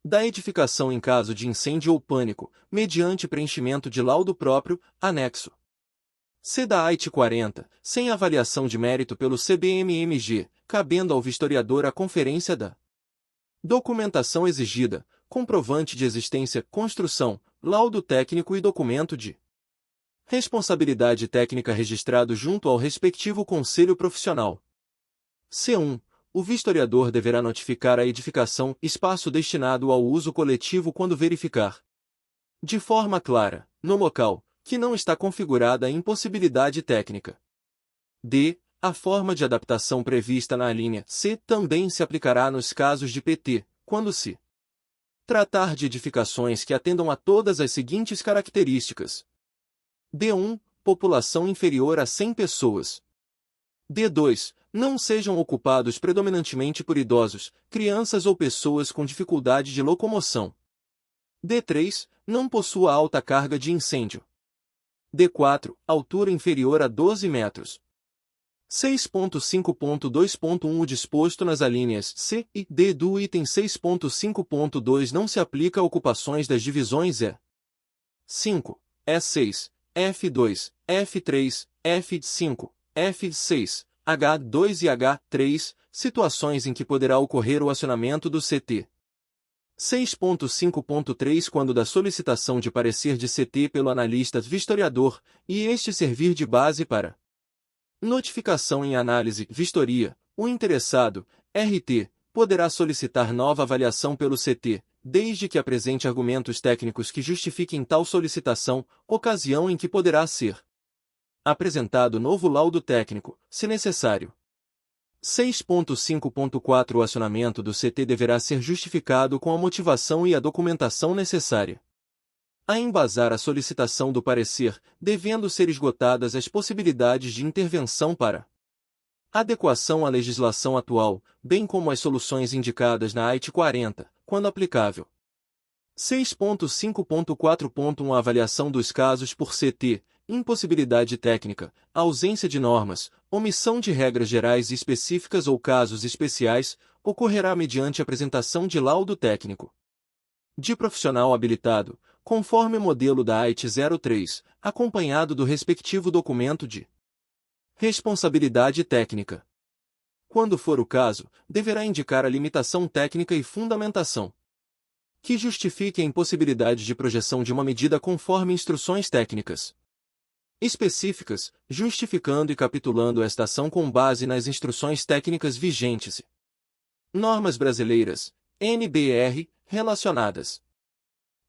da edificação em caso de incêndio ou pânico, mediante preenchimento de laudo próprio, anexo C da AIT 40, sem avaliação de mérito pelo CBMMG, cabendo ao vistoriador a conferência da documentação exigida, comprovante de existência, construção, laudo técnico e documento de responsabilidade técnica registrado junto ao respectivo conselho profissional. C1. O vistoriador deverá notificar a edificação, espaço destinado ao uso coletivo quando verificar, de forma clara, no local, que não está configurada a impossibilidade técnica. D. A forma de adaptação prevista na alínea C também se aplicará nos casos de PT, quando se tratar de edificações que atendam a todas as seguintes características. D1. População inferior a 100 pessoas. D2. Não sejam ocupados predominantemente por idosos, crianças ou pessoas com dificuldade de locomoção. D3. Não possua alta carga de incêndio. D4. Altura inferior a 12 metros. 6.5.2.1 O disposto nas alíneas C e D do item 6.5.2 não se aplica a ocupações das divisões E5, E6, F2, F3, F5, F6, H2 e H3, situações em que poderá ocorrer o acionamento do CT. 6.5.3 Quando da solicitação de parecer de CT pelo analista vistoriador, e este servir de base para notificação em análise, vistoria, o interessado, RT, poderá solicitar nova avaliação pelo CT, desde que apresente argumentos técnicos que justifiquem tal solicitação, ocasião em que poderá ser apresentado novo laudo técnico, se necessário. 6.5.4 O acionamento do CT deverá ser justificado com a motivação e a documentação necessária a embasar a solicitação do parecer, devendo ser esgotadas as possibilidades de intervenção para adequação à legislação atual, bem como as soluções indicadas na AIT 40, quando aplicável. 6.5.4.1 A avaliação dos casos por CT, impossibilidade técnica, ausência de normas, omissão de regras gerais e específicas ou casos especiais, ocorrerá mediante apresentação de laudo técnico de profissional habilitado, conforme modelo da AIT 03, acompanhado do respectivo documento de responsabilidade técnica. Quando for o caso, deverá indicar a limitação técnica e fundamentação que justifique a impossibilidade de projeção de uma medida conforme instruções técnicas específicas, justificando e capitulando esta ação com base nas instruções técnicas vigentes e normas brasileiras, NBR, relacionadas.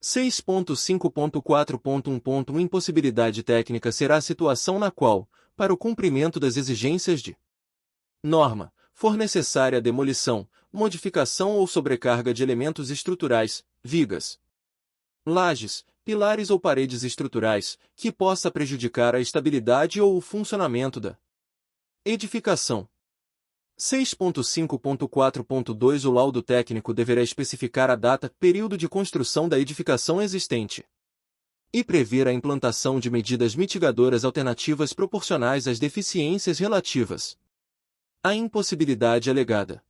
6.5.4.1. Impossibilidade técnica será a situação na qual, para o cumprimento das exigências de norma, for necessária a demolição, modificação ou sobrecarga de elementos estruturais, vigas, lajes, pilares ou paredes estruturais, que possa prejudicar a estabilidade ou o funcionamento da edificação. 6.5.4.2 O laudo técnico deverá especificar a data, período de construção da edificação existente e prever a implantação de medidas mitigadoras alternativas proporcionais às deficiências relativas à impossibilidade alegada.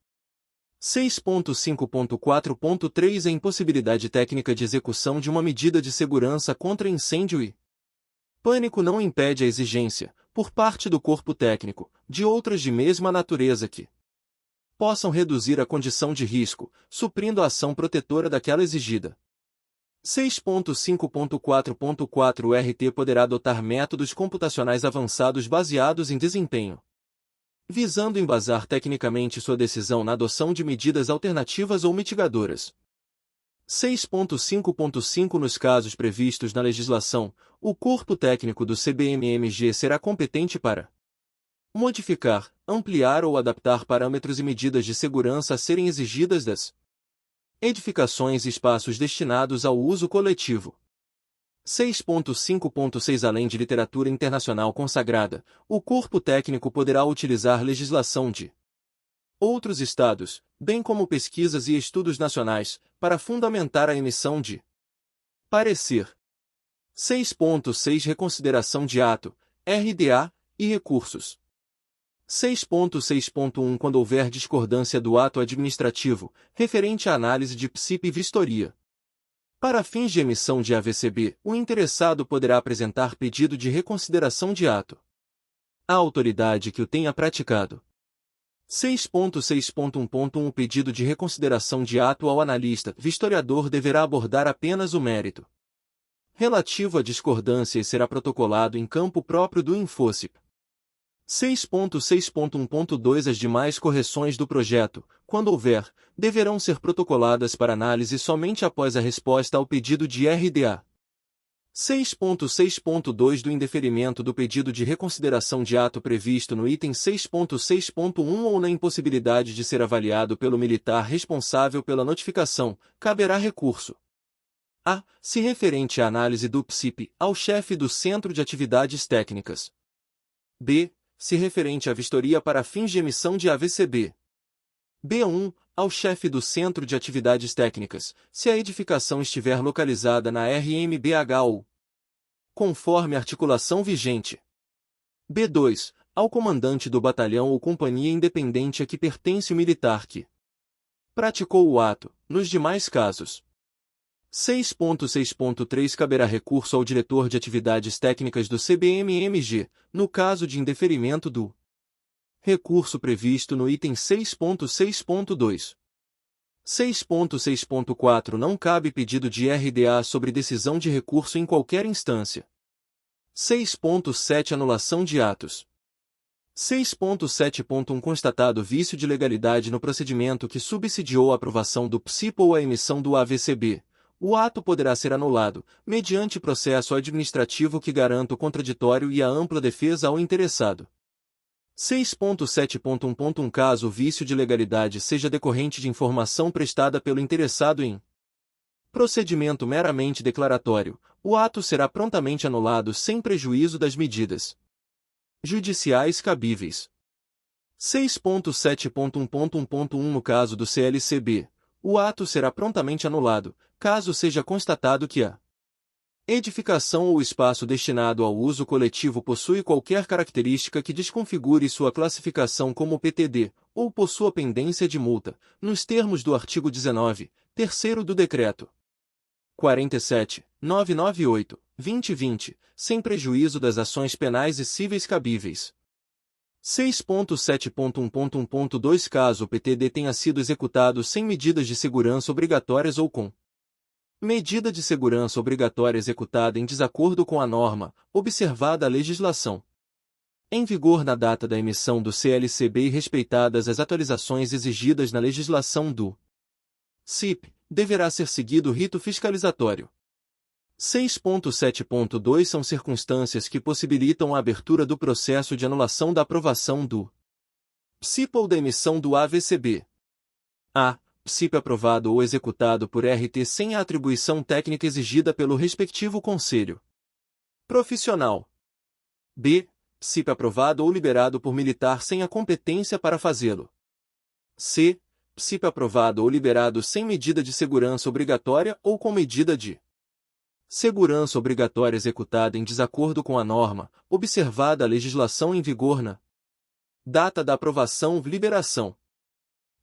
6.5.4.3 A impossibilidade técnica de execução de uma medida de segurança contra incêndio e pânico não impede a exigência, por parte do corpo técnico, de outras de mesma natureza que possam reduzir a condição de risco, suprindo a ação protetora daquela exigida. 6.5.4.4 O RT poderá adotar métodos computacionais avançados baseados em desempenho, visando embasar tecnicamente sua decisão na adoção de medidas alternativas ou mitigadoras. 6.5.5 Nos casos previstos na legislação, o corpo técnico do CBMMG será competente para modificar, ampliar ou adaptar parâmetros e medidas de segurança a serem exigidas das edificações e espaços destinados ao uso coletivo. 6.5.6 Além de literatura internacional consagrada, o corpo técnico poderá utilizar legislação de outros estados, bem como pesquisas e estudos nacionais, para fundamentar a emissão de parecer. 6.6 Reconsideração de ato, RDA, e recursos. 6.6.1 Quando houver discordância do ato administrativo, referente à análise de PSIP e vistoria. Para fins de emissão de AVCB, o interessado poderá apresentar pedido de reconsideração de ato à autoridade que o tenha praticado. 6.6.1.1 O pedido de reconsideração de ato ao analista, vistoriador deverá abordar apenas o mérito relativo à discordância e será protocolado em campo próprio do InfoSIP. 6.6.1.2 As demais correções do projeto, quando houver, deverão ser protocoladas para análise somente após a resposta ao pedido de RDA. 6.6.2 Do indeferimento do pedido de reconsideração de ato previsto no item 6.6.1 ou na impossibilidade de ser avaliado pelo militar responsável pela notificação, caberá recurso. A. Se referente à análise do PSIP, ao chefe do Centro de Atividades Técnicas. B. Se referente à vistoria para fins de emissão de AVCB. B1. Ao chefe do Centro de Atividades Técnicas, se a edificação estiver localizada na RMBH ou conforme articulação vigente. B2. Ao comandante do batalhão ou companhia independente a que pertence o militar que praticou o ato, nos demais casos. 6.6.3 Caberá recurso ao diretor de atividades técnicas do CBMMG, no caso de indeferimento do recurso previsto no item 6.6.2. 6.6.4 Não cabe pedido de RDA sobre decisão de recurso em qualquer instância. 6.7 Anulação de atos. 6.7.1 Constatado vício de legalidade no procedimento que subsidiou a aprovação do PSIP ou a emissão do AVCB, o ato poderá ser anulado, mediante processo administrativo que garanta o contraditório e a ampla defesa ao interessado. 6.7.1. Caso o vício de legalidade seja decorrente de informação prestada pelo interessado em procedimento meramente declaratório, o ato será prontamente anulado sem prejuízo das medidas judiciais cabíveis. 6.7.1.1.1 No caso do CLCB, o ato será prontamente anulado, caso seja constatado que a edificação ou espaço destinado ao uso coletivo possui qualquer característica que desconfigure sua classificação como PTD, ou possua pendência de multa, nos termos do artigo 19, terceiro do Decreto 47, 998, 2020, sem prejuízo das ações penais e cíveis cabíveis. 6.7.1.1.2 Caso o PTD tenha sido executado sem medidas de segurança obrigatórias ou com medida de segurança obrigatória executada em desacordo com a norma, observada a legislação em vigor na data da emissão do CLCB e respeitadas as atualizações exigidas na legislação do CIP, deverá ser seguido o rito fiscalizatório. 6.7.2 São circunstâncias que possibilitam a abertura do processo de anulação da aprovação do PSIP ou da emissão do AVCB. A. PSIP aprovado ou executado por RT sem a atribuição técnica exigida pelo respectivo conselho profissional. B. PSIP aprovado ou liberado por militar sem a competência para fazê-lo. C. PSIP aprovado ou liberado sem medida de segurança obrigatória ou com medida de segurança obrigatória executada em desacordo com a norma, observada a legislação em vigor na data da aprovação ou liberação.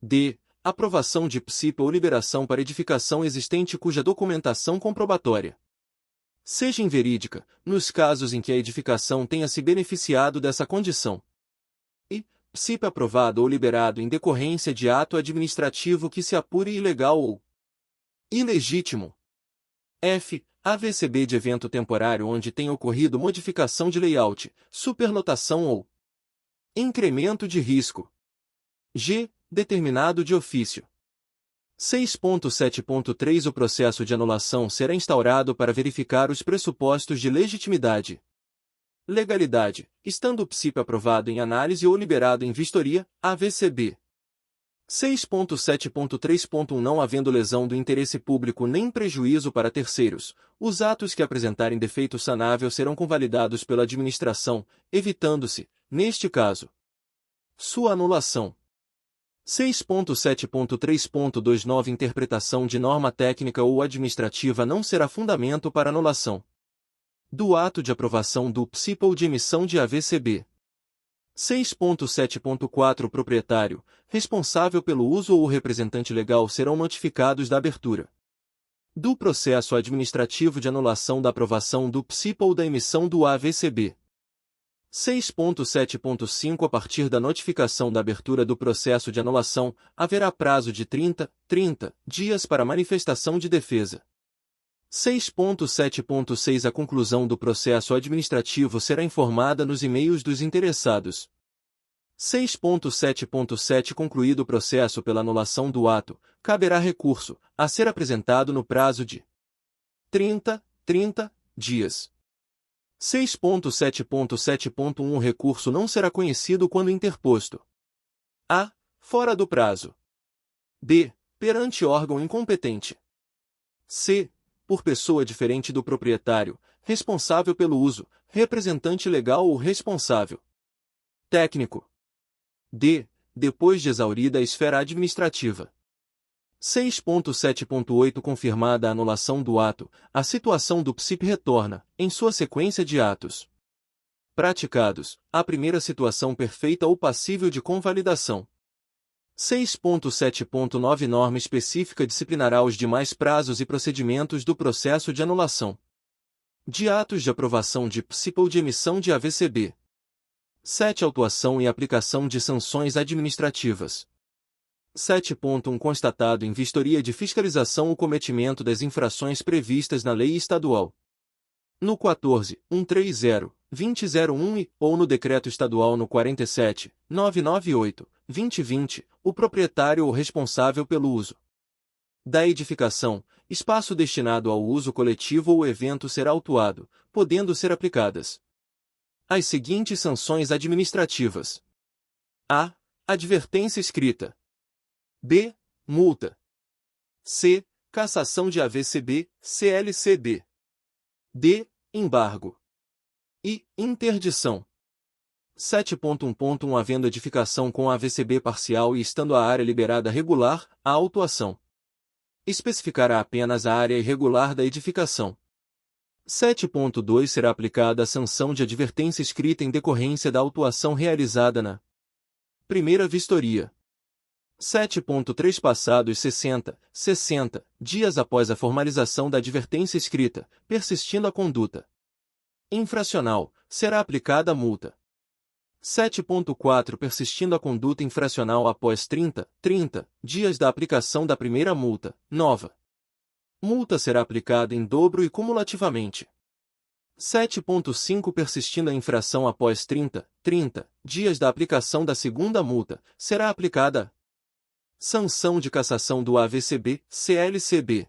D. Aprovação de PSIP ou liberação para edificação existente cuja documentação comprobatória seja inverídica, nos casos em que a edificação tenha se beneficiado dessa condição. E. PSIP aprovado ou liberado em decorrência de ato administrativo que se apure ilegal ou ilegítimo. F. AVCB de evento temporário onde tenha ocorrido modificação de layout, superlotação ou incremento de risco. G. Determinado de ofício. 6.7.3 O processo de anulação será instaurado para verificar os pressupostos de legitimidade, legalidade, estando o PSIP aprovado em análise ou liberado em vistoria, AVCB. 6.7.3.1 Não havendo lesão do interesse público nem prejuízo para terceiros, os atos que apresentarem defeito sanável serão convalidados pela administração, evitando-se, neste caso, sua anulação. 6.7.3.29 Interpretação de norma técnica ou administrativa não será fundamento para anulação do ato de aprovação do PSIP ou de emissão de AVCB. 6.7.4 O proprietário, responsável pelo uso ou o representante legal serão notificados da abertura do processo administrativo de anulação da aprovação do PSIP ou da emissão do AVCB. 6.7.5 A partir da notificação da abertura do processo de anulação, haverá prazo de 30 dias para manifestação de defesa. 6.7.6 A conclusão do processo administrativo será informada nos e-mails dos interessados. 6.7.7 Concluído o processo pela anulação do ato, caberá recurso, a ser apresentado no prazo de 30 dias. 6.7.7.1 O recurso não será conhecido quando interposto. A. Fora do prazo. B. Perante órgão incompetente. C. Por pessoa diferente do proprietário, responsável pelo uso, representante legal ou responsável técnico. D. Depois de exaurida a esfera administrativa. 6.7.8 Confirmada a anulação do ato, a situação do PSIP retorna, em sua sequência de atos praticados, à primeira situação perfeita ou passível de convalidação. 6.7.9 Norma específica disciplinará os demais prazos e procedimentos do processo de anulação de atos de aprovação de PSIP ou de emissão de AVCB. 7. Autuação e aplicação de sanções administrativas. 7.1 Constatado em vistoria de fiscalização o cometimento das infrações previstas na lei estadual no 14.130.2001 e, ou no decreto estadual no 47.998.2020, o proprietário ou responsável pelo uso da edificação, espaço destinado ao uso coletivo ou evento será autuado, podendo ser aplicadas as seguintes sanções administrativas. A. Advertência escrita. B. Multa. C. Cassação de AVCB, CLCB. D. Embargo. E. Interdição. 7.1.1 Havendo edificação com AVCB parcial e estando a área liberada regular, a autuação especificará apenas a área irregular da edificação. 7.2 Será aplicada a sanção de advertência escrita em decorrência da autuação realizada na primeira vistoria. 7.3 Passados 60 dias após a formalização da advertência escrita, persistindo a conduta infracional, será aplicada a multa. 7.4 Persistindo a conduta infracional após 30 dias da aplicação da primeira multa, nova multa será aplicada em dobro e cumulativamente. 7.5 Persistindo a infração após 30 dias da aplicação da segunda multa, será aplicada sanção de cassação do AVCB, CLCB.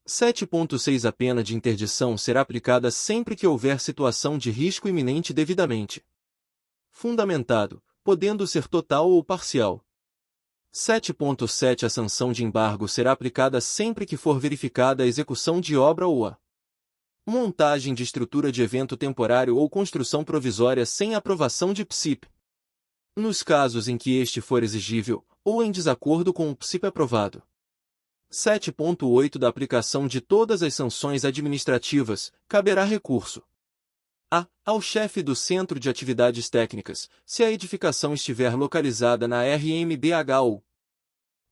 7.6 A pena de interdição será aplicada sempre que houver situação de risco iminente devidamente fundamentado, podendo ser total ou parcial. 7.7 A sanção de embargo será aplicada sempre que for verificada a execução de obra ou a montagem de estrutura de evento temporário ou construção provisória sem aprovação de PSIP. Nos casos em que este for exigível, ou em desacordo com o PSIP aprovado. 7.8 Da aplicação de todas as sanções administrativas, caberá recurso ao chefe do Centro de Atividades Técnicas, se a edificação estiver localizada na RMBH ou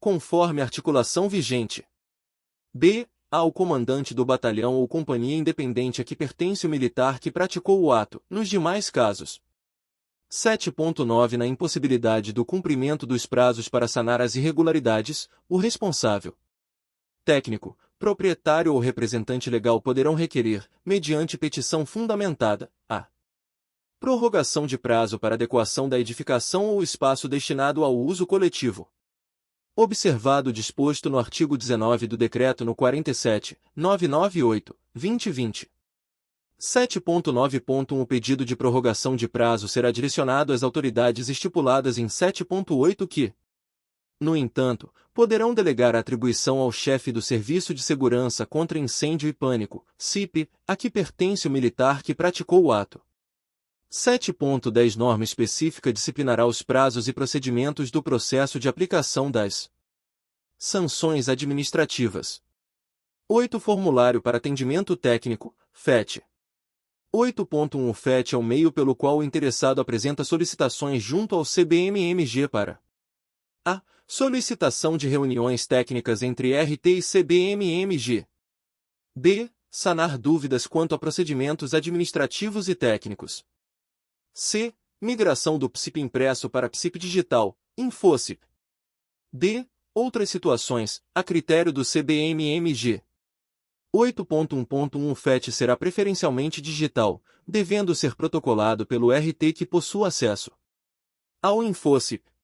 conforme articulação vigente. B. Ao comandante do batalhão ou companhia independente a que pertence o militar que praticou o ato, nos demais casos. 7.9 Na impossibilidade do cumprimento dos prazos para sanar as irregularidades, o responsável técnico, proprietário ou representante legal poderão requerer, mediante petição fundamentada, a prorrogação de prazo para adequação da edificação ou espaço destinado ao uso coletivo. Observado o disposto no artigo 19 do Decreto no 47.998/2020. 7.9.1 O pedido de prorrogação de prazo será direcionado às autoridades estipuladas em 7.8 que, no entanto, poderão delegar a atribuição ao chefe do Serviço de Segurança contra Incêndio e Pânico, SIP, a que pertence o militar que praticou o ato. 7.10 Norma específica disciplinará os prazos e procedimentos do processo de aplicação das sanções administrativas. 8 Formulário para atendimento técnico, FET. 8.1 O FET é o meio pelo qual o interessado apresenta solicitações junto ao CBMMG para a solicitação de reuniões técnicas entre RT e CBMMG. B. Sanar dúvidas quanto a procedimentos administrativos e técnicos. C. Migração do PSIP impresso para PSIP digital, InfoCIP. D. Outras situações, a critério do CBMMG. 8.1.1 O FET será preferencialmente digital, devendo ser protocolado pelo RT que possua acesso ao InfoCIP.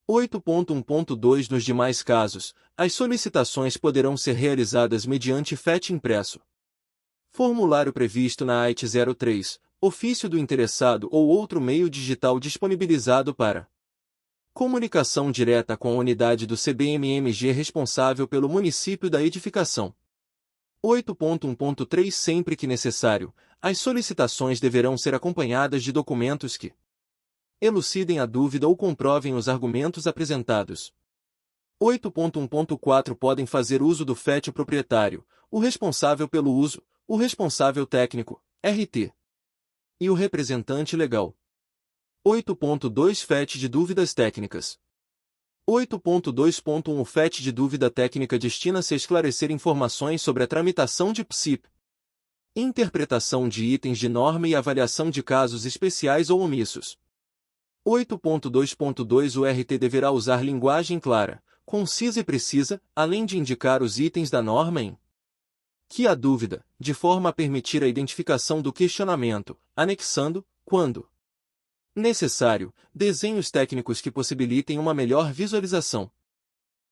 8.1.2 Nos demais casos, as solicitações poderão ser realizadas mediante FET impresso. Formulário previsto na AIT 03, ofício do interessado ou outro meio digital disponibilizado para comunicação direta com a unidade do CBMMG responsável pelo município da edificação. 8.1.3 Sempre que necessário, as solicitações deverão ser acompanhadas de documentos que elucidem a dúvida ou comprovem os argumentos apresentados. 8.1.4 Podem fazer uso do FET o proprietário, o responsável pelo uso, o responsável técnico, RT, e o representante legal. 8.2 FET de dúvidas técnicas. 8.2.1 O FET de dúvida técnica destina-se a esclarecer informações sobre a tramitação de PSIP, interpretação de itens de norma e avaliação de casos especiais ou omissos. 8.2.2 O RT deverá usar linguagem clara, concisa e precisa, além de indicar os itens da norma em que há dúvida, de forma a permitir a identificação do questionamento, anexando, quando necessário, desenhos técnicos que possibilitem uma melhor visualização.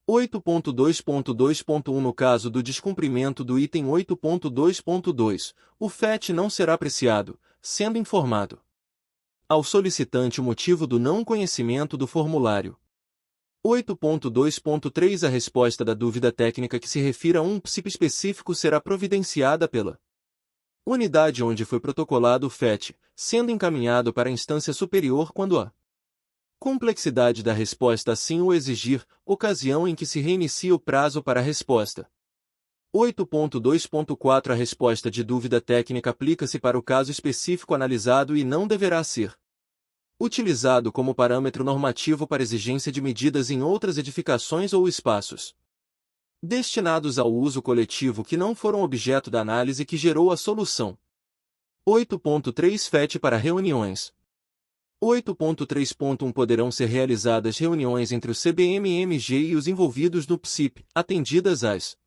8.2.2.1 No caso do descumprimento do item 8.2.2, o FET não será apreciado, sendo informado ao solicitante o motivo do não conhecimento do formulário. 8.2.3 A resposta da dúvida técnica que se refira a um PSIP específico será providenciada pela unidade onde foi protocolado o FET, sendo encaminhado para a instância superior quando a complexidade da resposta assim o exigir, ocasião em que se reinicia o prazo para a resposta. 8.2.4 A resposta de dúvida técnica aplica-se para o caso específico analisado e não deverá ser Utilizado como parâmetro normativo para exigência de medidas em outras edificações ou espaços destinados ao uso coletivo que não foram objeto da análise que gerou a solução. 8.3 FET para reuniões. 8.3.1 Poderão ser realizadas reuniões entre o CBMMG e os envolvidos no PSIP, atendidas as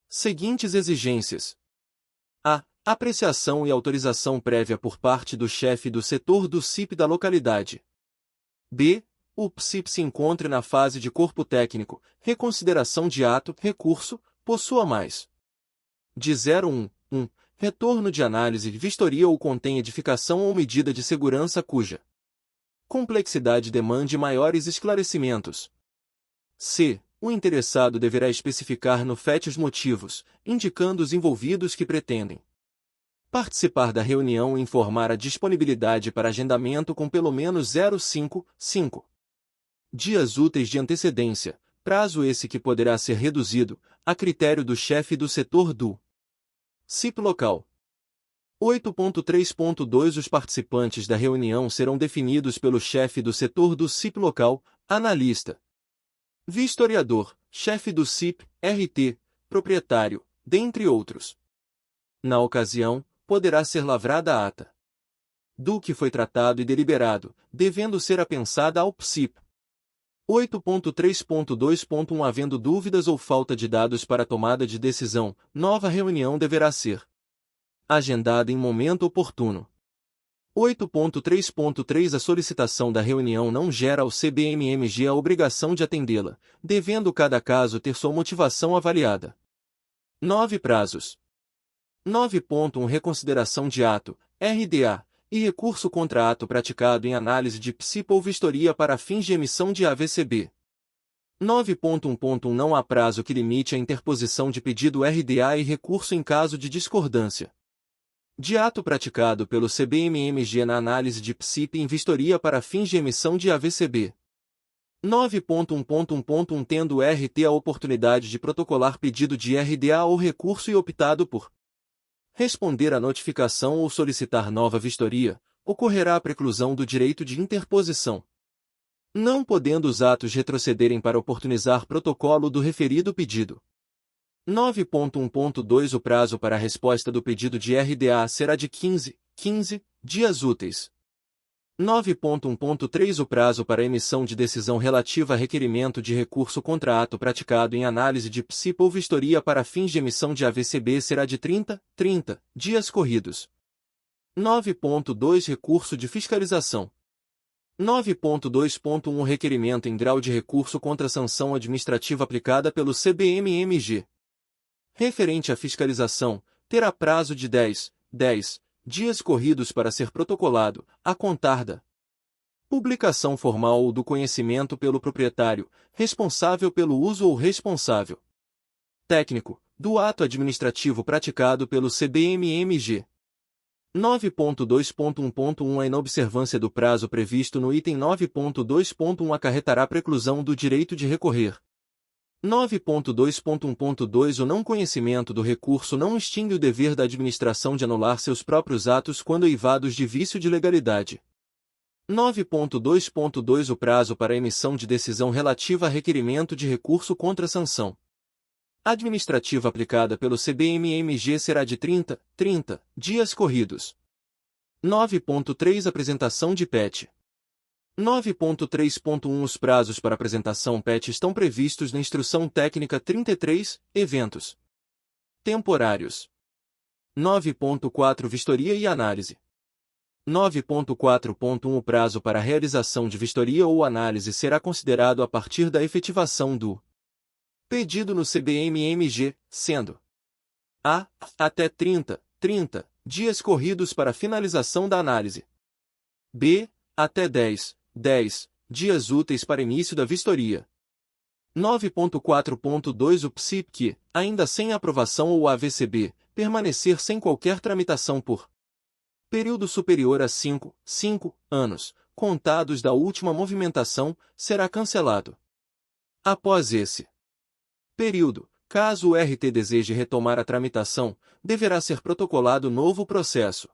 seguintes exigências: a. Apreciação e autorização prévia por parte do chefe do setor do CIP da localidade. b. O PSIP se encontre na fase de corpo técnico, reconsideração de ato, recurso, possua mais de 0,1. Retorno de análise de vistoria ou contém edificação ou medida de segurança cuja complexidade demande maiores esclarecimentos. c. O interessado deverá especificar no FET os motivos, indicando os envolvidos que pretendem participar da reunião e informar a disponibilidade para agendamento com pelo menos 0,5 dias úteis de antecedência, prazo esse que poderá ser reduzido, a critério do chefe do setor do CIP local. 8.3.2 Os participantes da reunião serão definidos pelo chefe do setor do CIP local, analista, vistoriador, chefe do CIP, RT, proprietário, dentre outros. Na ocasião, poderá ser lavrada a ata do que foi tratado e deliberado, devendo ser apensada ao PSIP. 8.3.2.1 Havendo dúvidas ou falta de dados para a tomada de decisão, nova reunião deverá ser agendada em momento oportuno. 8.3.3 A solicitação da reunião não gera ao CBMMG a obrigação de atendê-la, devendo cada caso ter sua motivação avaliada. 9 Prazos. 9.1 Reconsideração de ato, RDA, e recurso contra ato praticado em análise de PSIP ou vistoria para fins de emissão de AVCB. 9.1.1 Não há prazo que limite a interposição de pedido RDA e recurso em caso de discordância de ato praticado pelo CBMMG na análise de PSIP em vistoria para fins de emissão de AVCB. 9.1.1.1 Tendo o RT a oportunidade de protocolar pedido de RDA ou recurso e optado por responder à notificação ou solicitar nova vistoria, ocorrerá a preclusão do direito de interposição, não podendo os atos retrocederem para oportunizar protocolo do referido pedido. 9.1.2 O prazo para a resposta do pedido de RDA será de 15 dias úteis. 9.1.3 O prazo para emissão de decisão relativa a requerimento de recurso contra ato praticado em análise de PSIP ou vistoria para fins de emissão de AVCB será de 30 dias corridos. 9.2 Recurso de fiscalização. 9.2.1 Requerimento em grau de recurso contra sanção administrativa aplicada pelo CBMMG. Referente à fiscalização, terá prazo de 10 dias corridos para ser protocolado, a contar da publicação formal ou do conhecimento pelo proprietário, responsável pelo uso ou responsável técnico, do ato administrativo praticado pelo CBMMG. 9.2.1.1 A inobservância do prazo previsto no item 9.2.1 acarretará preclusão do direito de recorrer. 9.2.1.2 O não conhecimento do recurso não extingue o dever da administração de anular seus próprios atos quando eivados de vício de legalidade. 9.2.2 O prazo para emissão de decisão relativa a requerimento de recurso contra sanção administrativa aplicada pelo CBMMG será de 30 dias corridos. 9.3 Apresentação de PET. 9.3.1 Os prazos para apresentação PET estão previstos na Instrução Técnica 33, Eventos temporários. 9.4 Vistoria e análise. 9.4.1 O prazo para a realização de vistoria ou análise será considerado a partir da efetivação do pedido no CBMMG, sendo a. Até 30 dias corridos para finalização da análise. b. Até 10 dias úteis para início da vistoria. 9.4.2 O PSIP que, ainda sem aprovação ou AVCB, permanecer sem qualquer tramitação por período superior a 5 anos, contados da última movimentação, será cancelado. Após esse período, caso o RT deseje retomar a tramitação, deverá ser protocolado novo processo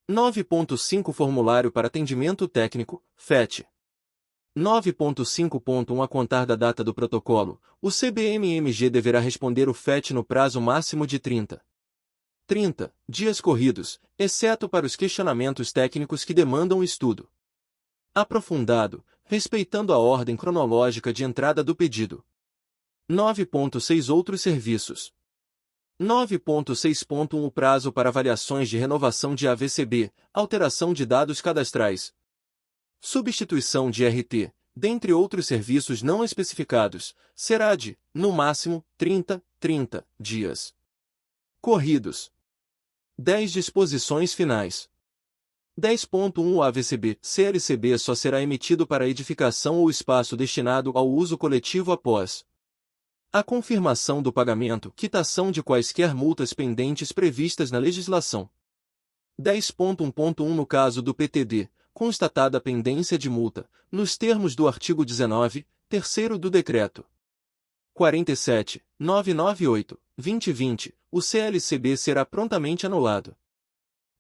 9.5 Formulário para atendimento técnico, FAT. 9.5.1 A contar da data do protocolo, o CBMMG deverá responder o FAT no prazo máximo de 30 dias corridos, exceto para os questionamentos técnicos que demandam estudo aprofundado, respeitando a ordem cronológica de entrada do pedido. 9.6 Outros serviços. 9.6.1 O prazo para avaliações de renovação de AVCB, alteração de dados cadastrais, substituição de RT, dentre outros serviços não especificados, será de, no máximo, 30 dias corridos. 10 Disposições finais. 10.1 O AVCB, CLCB só será emitido para edificação ou espaço destinado ao uso coletivo após a confirmação do pagamento, quitação de quaisquer multas pendentes previstas na legislação. 10.1.1 No caso do PTD, constatada a pendência de multa, nos termos do artigo 19, terceiro do Decreto 47.998/2020, o CLCB será prontamente anulado.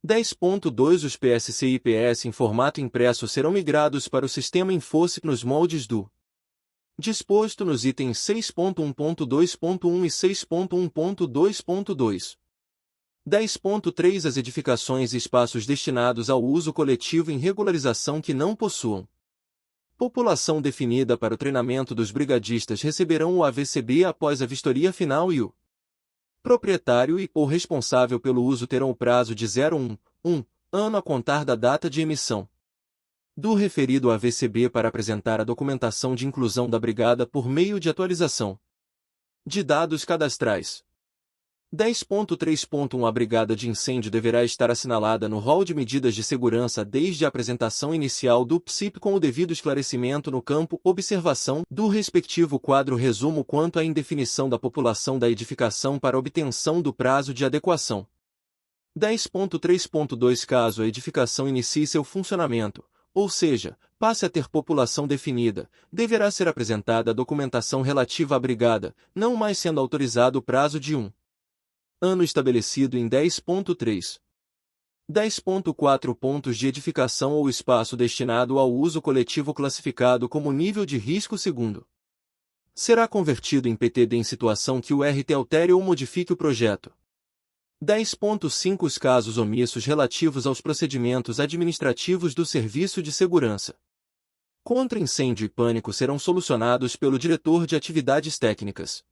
10.2 Os PSC e IPS em formato impresso serão migrados para o sistema Infoce nos moldes do disposto nos itens 6.1.2.1 e 6.1.2.2. 10.3 As edificações e espaços destinados ao uso coletivo em regularização que não possuam população definida para o treinamento dos brigadistas receberão o AVCB após a vistoria final e o proprietário e ou responsável pelo uso terão o prazo de 1 ano a contar da data de emissão do referido AVCB para apresentar a documentação de inclusão da brigada por meio de atualização de dados cadastrais. 10.3.1 A brigada de incêndio deverá estar assinalada no rol de medidas de segurança desde a apresentação inicial do PSIP com o devido esclarecimento no campo observação do respectivo quadro resumo quanto à indefinição da população da edificação para obtenção do prazo de adequação. 10.3.2 Caso a edificação inicie seu funcionamento, ou seja, passe a ter população definida, deverá ser apresentada a documentação relativa à brigada, não mais sendo autorizado o prazo de 1 ano estabelecido em 10.3. 10.4 Pontos de edificação ou espaço destinado ao uso coletivo classificado como nível de risco segundo. Será convertido em PTD em situação que o RT altere ou modifique o projeto. 10.5 Os casos omissos relativos aos procedimentos administrativos do Serviço de Segurança contra incêndio e pânico serão solucionados pelo diretor de atividades técnicas.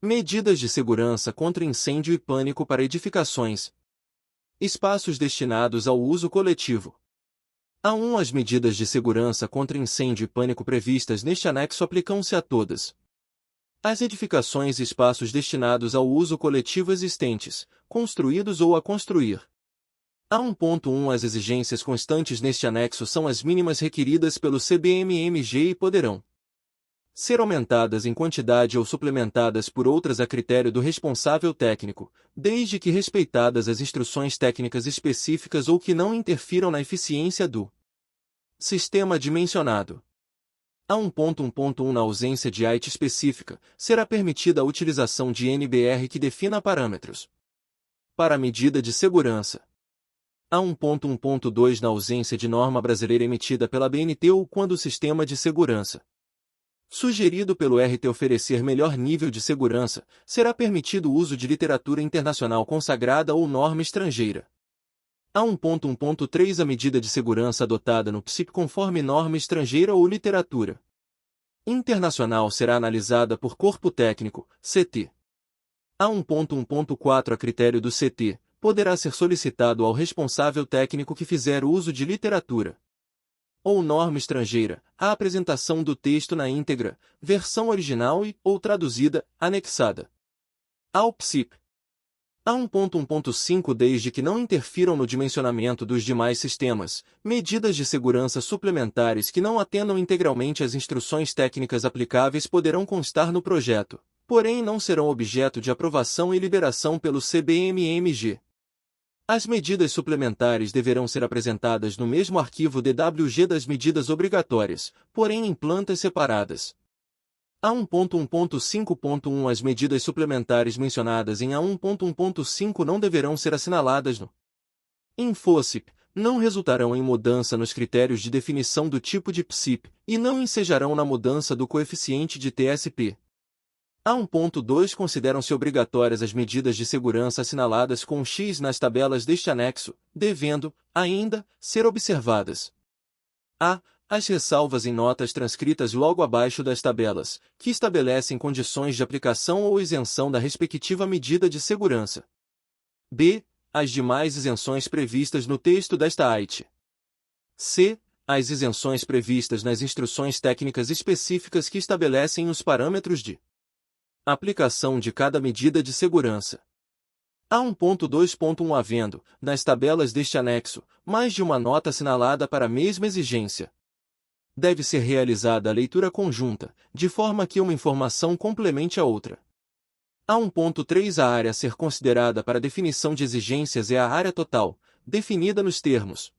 Medidas de segurança contra incêndio e pânico para edificações. Espaços destinados ao uso coletivo. As medidas de segurança contra incêndio e pânico previstas neste anexo aplicam-se a todas as edificações e espaços destinados ao uso coletivo existentes, construídos ou a construir. 1.1 As exigências constantes neste anexo são as mínimas requeridas pelo CBMMG e poderão ser aumentadas em quantidade ou suplementadas por outras a critério do responsável técnico, desde que respeitadas as instruções técnicas específicas ou que não interfiram na eficiência do sistema dimensionado. 1.1.1 Na ausência de AIT específica, será permitida a utilização de NBR que defina parâmetros para a medida de segurança. 1.1.2 Na ausência de norma brasileira emitida pela BNT ou quando o sistema de segurança sugerido pelo RT oferecer melhor nível de segurança, será permitido o uso de literatura internacional consagrada ou norma estrangeira. 1.1.3 A medida de segurança adotada no PSIP conforme norma estrangeira ou literatura internacional será analisada por corpo técnico, CT. 1.1.4 A critério do CT, poderá ser solicitado ao responsável técnico que fizer uso de literatura ou norma estrangeira, a apresentação do texto na íntegra, versão original e, ou traduzida, anexada ao PSIP. 1.1.5 Desde que não interfiram no dimensionamento dos demais sistemas, medidas de segurança suplementares que não atendam integralmente às instruções técnicas aplicáveis poderão constar no projeto, porém não serão objeto de aprovação e liberação pelo CBMMG. As medidas suplementares deverão ser apresentadas no mesmo arquivo DWG das medidas obrigatórias, porém em plantas separadas. 1.1.5.1 As medidas suplementares mencionadas em 1.1.5 não deverão ser assinaladas no InfoSIP, não resultarão em mudança nos critérios de definição do tipo de PSIP e não ensejarão na mudança do coeficiente de TSP. A 1.2 consideram-se obrigatórias as medidas de segurança assinaladas com X nas tabelas deste anexo, devendo, ainda, ser observadas a. As ressalvas em notas transcritas logo abaixo das tabelas, que estabelecem condições de aplicação ou isenção da respectiva medida de segurança. B. As demais isenções previstas no texto desta AIT. C. As isenções previstas nas instruções técnicas específicas que estabelecem os parâmetros de aplicação de cada medida de segurança. A 1.2.1 havendo, nas tabelas deste anexo, mais de uma nota assinalada para a mesma exigência. Deve ser realizada a leitura conjunta, de forma que uma informação complemente a outra. A 1.3 A área a ser considerada para definição de exigências é a área total, definida nos termos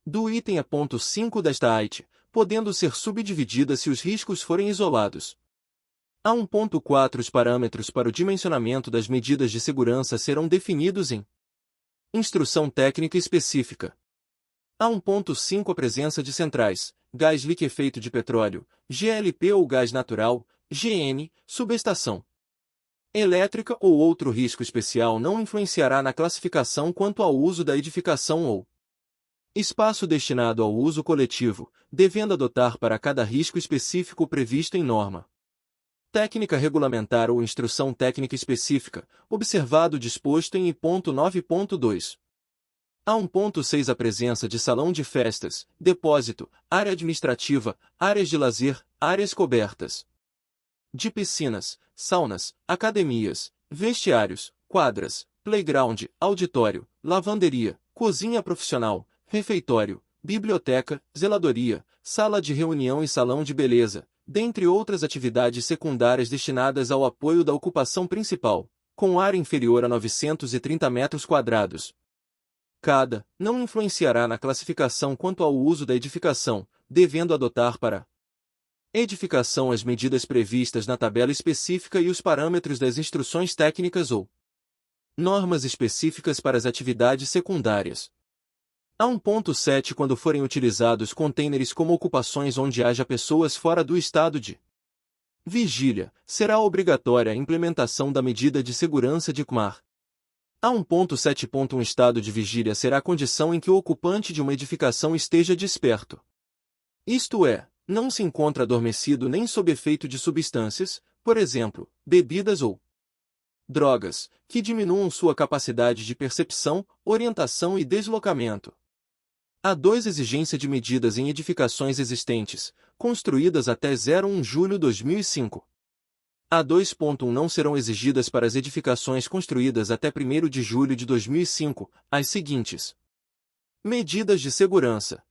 do item A.5 desta AIT, podendo ser subdividida se os riscos forem isolados. A 1.4 Os parâmetros para o dimensionamento das medidas de segurança serão definidos em Instrução Técnica Específica. A 1.5 A presença de centrais, gás liquefeito de petróleo, GLP ou gás natural, GN, subestação elétrica ou outro risco especial não influenciará na classificação quanto ao uso da edificação ou espaço destinado ao uso coletivo, devendo adotar para cada risco específico previsto em norma técnica regulamentar ou instrução técnica específica, observado o disposto em I.9.2. A 1.6 A presença de salão de festas, depósito, área administrativa, áreas de lazer, áreas cobertas de piscinas, saunas, academias, vestiários, quadras, playground, auditório, lavanderia, cozinha profissional, refeitório, biblioteca, zeladoria, sala de reunião e salão de beleza, dentre outras atividades secundárias destinadas ao apoio da ocupação principal, com área inferior a 930 metros quadrados. Cada, não influenciará na classificação quanto ao uso da edificação, devendo adotar para edificação as medidas previstas na tabela específica e os parâmetros das instruções técnicas ou normas específicas para as atividades secundárias. A 1.7 Quando forem utilizados contêineres como ocupações onde haja pessoas fora do estado de vigília, será obrigatória a implementação da medida de segurança de CMAR. A 1.7. Estado de vigília será a condição em que o ocupante de uma edificação esteja desperto. Isto é, não se encontra adormecido nem sob efeito de substâncias, por exemplo, bebidas ou drogas, que diminuam sua capacidade de percepção, orientação e deslocamento. A 2. Exigência de medidas em edificações existentes, construídas até 01 julho 2005. A 2.1 Não serão exigidas para as edificações construídas até 1º de julho de 2005, as seguintes medidas de segurança.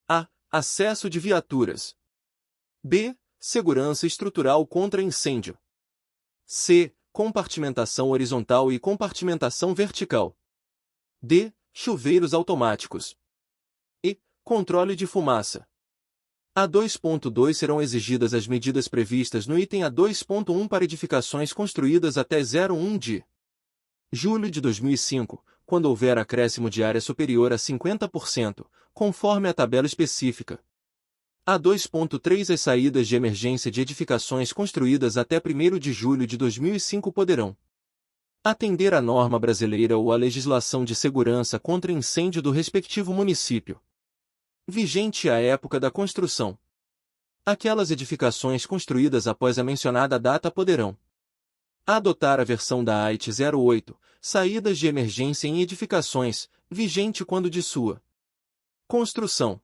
A. Acesso de viaturas. B. Segurança estrutural contra incêndio. C. Compartimentação horizontal e compartimentação vertical. D. Chuveiros automáticos. E. Controle de fumaça. A 2.2 Serão exigidas as medidas previstas no item A2.1 para edificações construídas até 01 de julho de 2005, quando houver acréscimo de área superior a 50%, conforme a tabela específica. A 2.3 As saídas de emergência de edificações construídas até 1º de julho de 2005 poderão atender à norma brasileira ou à legislação de segurança contra incêndio do respectivo município, vigente à época da construção. Aquelas edificações construídas após a mencionada data poderão adotar a versão da AIT 08, saídas de emergência em edificações, vigente quando de sua construção.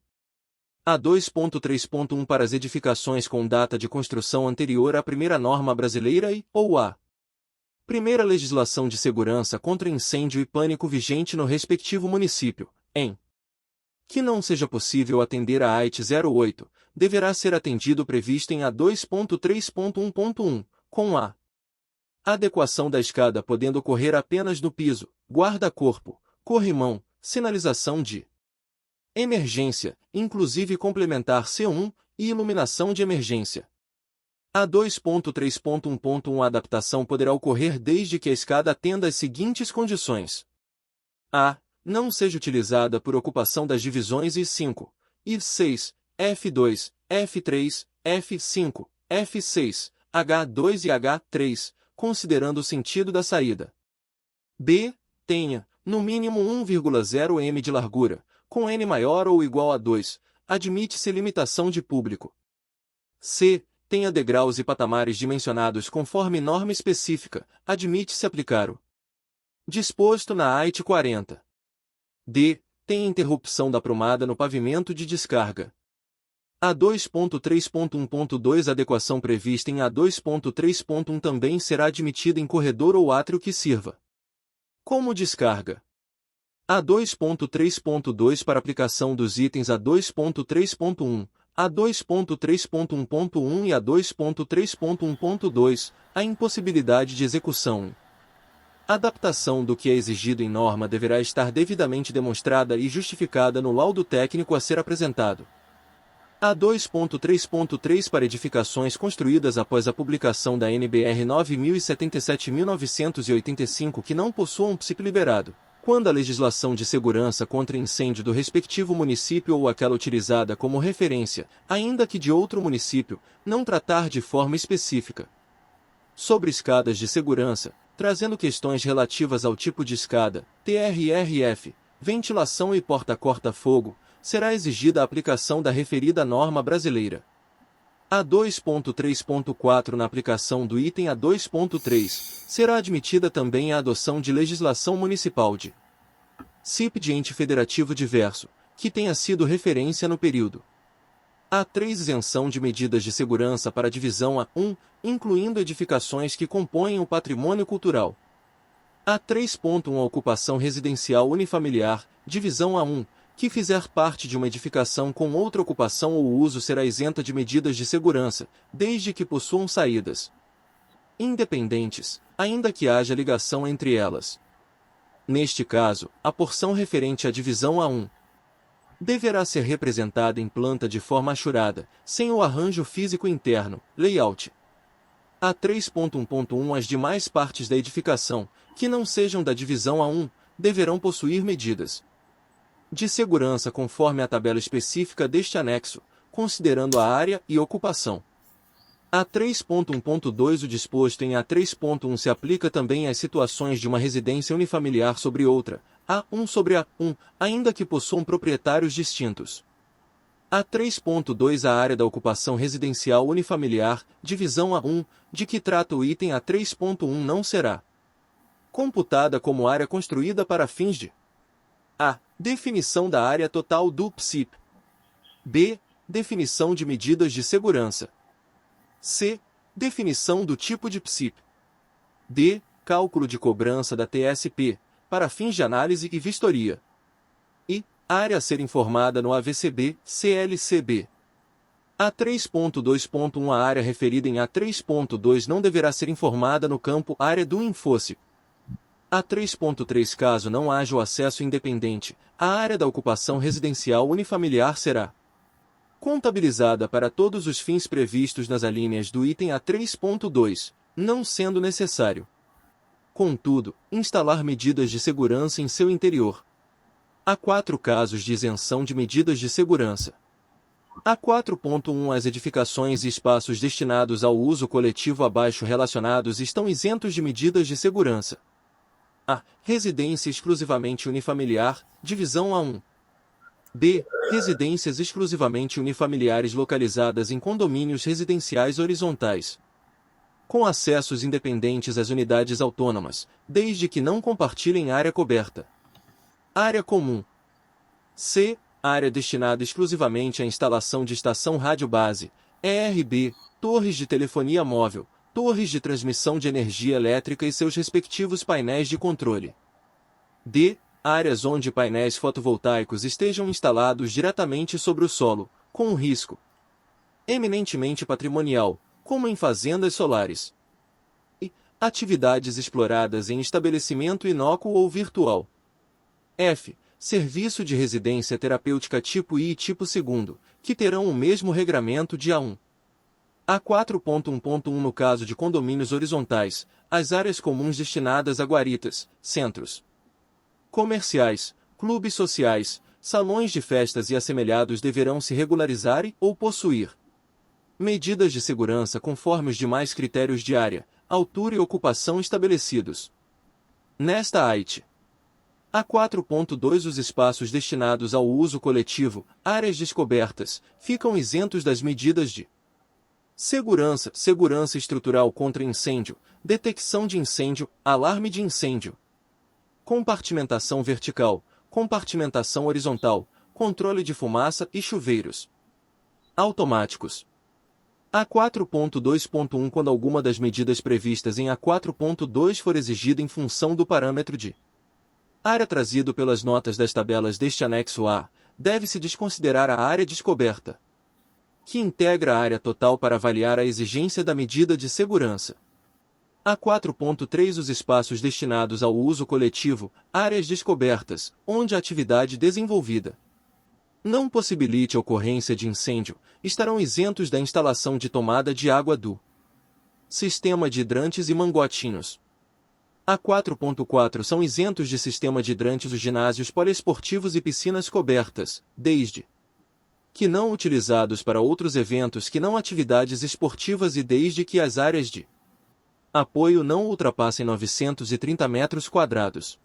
A 2.3.1 Para as edificações com data de construção anterior à primeira norma brasileira e, ou à primeira legislação de segurança contra incêndio e pânico vigente no respectivo município, em que não seja possível atender a AIT 08, deverá ser atendido o previsto em A2.3.1.1, com a adequação da escada podendo ocorrer apenas no piso, guarda-corpo, corrimão, sinalização de emergência, inclusive complementar C1, e iluminação de emergência. A 2.3.1.1 A adaptação poderá ocorrer desde que a escada atenda às seguintes condições. A. não seja utilizada por ocupação das divisões I5, I6, F2, F3, F5, F6, H2 e H3, considerando o sentido da saída. B. Tenha, no mínimo 1,0 m de largura, com n maior ou igual a 2, admite-se limitação de público. C. Tenha degraus e patamares dimensionados conforme norma específica, admite-se aplicar o disposto na AIT 40. D. Tenha interrupção da prumada no pavimento de descarga. A2.3.1.2 adequação prevista em A2.3.1 também será admitida em corredor ou átrio que sirva como descarga. A2.3.2 para aplicação dos itens A2.3.1, A2.3.1.1 e A2.3.1.2, a impossibilidade de execução. A adaptação do que é exigido em norma deverá estar devidamente demonstrada e justificada no laudo técnico a ser apresentado. A2.3.3 para edificações construídas após a publicação da NBR 9077-1985 que não possuam PSIP liberado, quando a legislação de segurança contra incêndio do respectivo município ou aquela utilizada como referência, ainda que de outro município, não tratar de forma específica sobre escadas de segurança, trazendo questões relativas ao tipo de escada, TRRF, ventilação e porta-corta-fogo, será exigida a aplicação da referida norma brasileira. A2.3.4 na aplicação do item A2.3, será admitida também a adoção de legislação municipal de CIP de ente federativo diverso, que tenha sido referência no período. A3 isenção de medidas de segurança para a divisão A1, incluindo edificações que compõem o patrimônio cultural. A3.1 a ocupação residencial unifamiliar, divisão A1, que fizer parte de uma edificação com outra ocupação ou uso será isenta de medidas de segurança, desde que possuam saídas independentes, ainda que haja ligação entre elas. Neste caso, a porção referente à divisão A1 deverá ser representada em planta de forma achurada, sem o arranjo físico interno, layout. A3.1.1 As demais partes da edificação, que não sejam da divisão A1, deverão possuir medidas de segurança conforme a tabela específica deste anexo, considerando a área e ocupação. A3.1.2 O disposto em A3.1 se aplica também às situações de uma residência unifamiliar sobre outra, A1 sobre A1, ainda que possuam proprietários distintos. A3.2 A área da ocupação residencial unifamiliar, divisão A1, de que trata o item A3.1 não será computada como área construída para fins de A. Definição da área total do PSIP. B. Definição de medidas de segurança. C. Definição do tipo de PSIP. D. Cálculo de cobrança da TSP, para fins de análise e vistoria. E. Área a ser informada no AVCB, CLCB. A3.2.1 A área referida em A3.2 não deverá ser informada no campo área do Infoce. A3.3 Caso não haja o acesso independente, a área da ocupação residencial unifamiliar será contabilizada para todos os fins previstos nas alíneas do item A3.2, não sendo necessário, contudo, instalar medidas de segurança em seu interior. Há 4 casos de isenção de medidas de segurança. A4.1 As edificações e espaços destinados ao uso coletivo abaixo relacionados estão isentos de medidas de segurança. A. Residência exclusivamente unifamiliar, divisão A1. B. Residências exclusivamente unifamiliares localizadas em condomínios residenciais horizontais, com acessos independentes às unidades autônomas, desde que não compartilhem área coberta. Área comum. C. Área destinada exclusivamente à instalação de estação rádio base, ERB, torres de telefonia móvel, torres de transmissão de energia elétrica e seus respectivos painéis de controle. D. Áreas onde painéis fotovoltaicos estejam instalados diretamente sobre o solo, com um risco eminentemente patrimonial, como em fazendas solares. E. Atividades exploradas em estabelecimento inócuo ou virtual. F. Serviço de residência terapêutica tipo I e tipo II, que terão o mesmo regramento de A1. A4.1.1 No caso de condomínios horizontais, as áreas comuns destinadas a guaritas, centros comerciais, Clubes sociais, salões de festas e assemelhados deverão se regularizar ou possuir medidas de segurança conforme os demais critérios de área, altura e ocupação estabelecidos nesta AIT. A 4.2 Os espaços destinados ao uso coletivo, áreas descobertas, ficam isentos das medidas de segurança, segurança estrutural contra incêndio, detecção de incêndio, alarme de incêndio, compartimentação vertical, compartimentação horizontal, controle de fumaça e chuveiros automáticos. A 4.2.1 Quando alguma das medidas previstas em A4.2 for exigida em função do parâmetro de área trazido pelas notas das tabelas deste anexo A, deve-se desconsiderar a área descoberta, que integra a área total para avaliar a exigência da medida de segurança. A 4.3 Os espaços destinados ao uso coletivo, áreas descobertas, onde a atividade desenvolvida não possibilite a ocorrência de incêndio, estarão isentos da instalação de tomada de água do sistema de hidrantes e mangotinhos. A 4.4 São isentos de sistema de hidrantes os ginásios poliesportivos e piscinas cobertas, desde que não utilizados para outros eventos que não atividades esportivas e desde que as áreas de apoio não ultrapassem 930 metros quadrados.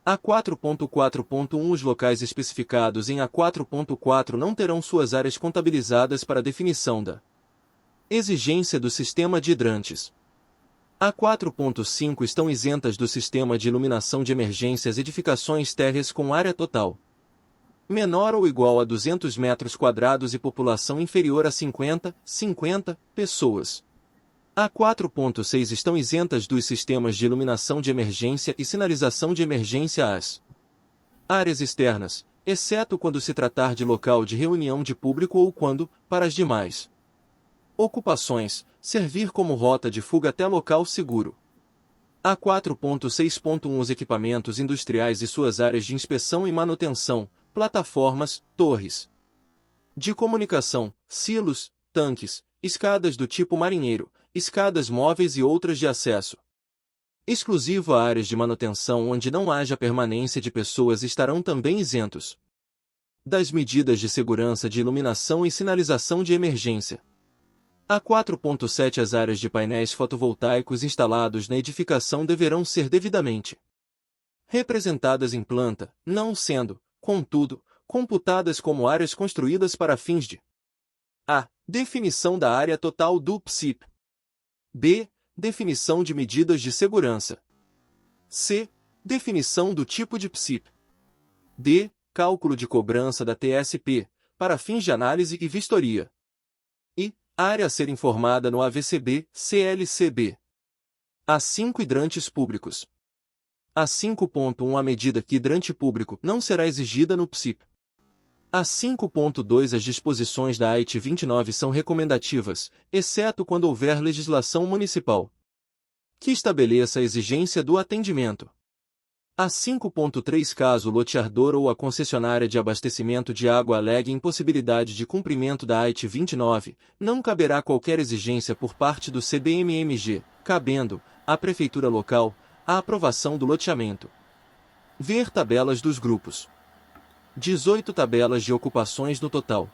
A 4.4.1 Os locais especificados em A4.4 não terão suas áreas contabilizadas para definição da exigência do sistema de hidrantes. A 4.5 Estão isentas do sistema de iluminação de emergências edificações térreas com área total menor ou igual a 200 metros quadrados e população inferior a 50 pessoas. A 4.6 Estão isentas dos sistemas de iluminação de emergência e sinalização de emergência às áreas externas, exceto quando se tratar de local de reunião de público ou quando, para as demais ocupações, servir como rota de fuga até local seguro. A 4.6.1 Os equipamentos industriais e suas áreas de inspeção e manutenção, plataformas, torres de comunicação, silos, tanques, escadas do tipo marinheiro, escadas móveis e outras de acesso exclusivo a áreas de manutenção onde não haja permanência de pessoas estarão também isentos das medidas de segurança de iluminação e sinalização de emergência. A 4.7 As áreas de painéis fotovoltaicos instalados na edificação deverão ser devidamente representadas em planta, não sendo, contudo, computadas como áreas construídas para fins de a. Definição da área total do PSIP. B. Definição de medidas de segurança. C. Definição do tipo de PSIP. D. Cálculo de cobrança da TSP, para fins de análise e vistoria. E. Área a ser informada no AVCB, CLCB. A 5 Hidrantes públicos. A 5.1 A medida que hidrante público não será exigida no PSIP. A 5.2 As disposições da AIT 29 são recomendativas, exceto quando houver legislação municipal que estabeleça a exigência do atendimento. A 5.3 Caso o loteador ou a concessionária de abastecimento de água alegue impossibilidade de cumprimento da AIT 29, não caberá qualquer exigência por parte do CBMMG, cabendo, à prefeitura local, a aprovação do loteamento. Ver tabelas dos grupos. 18 tabelas de ocupações no total.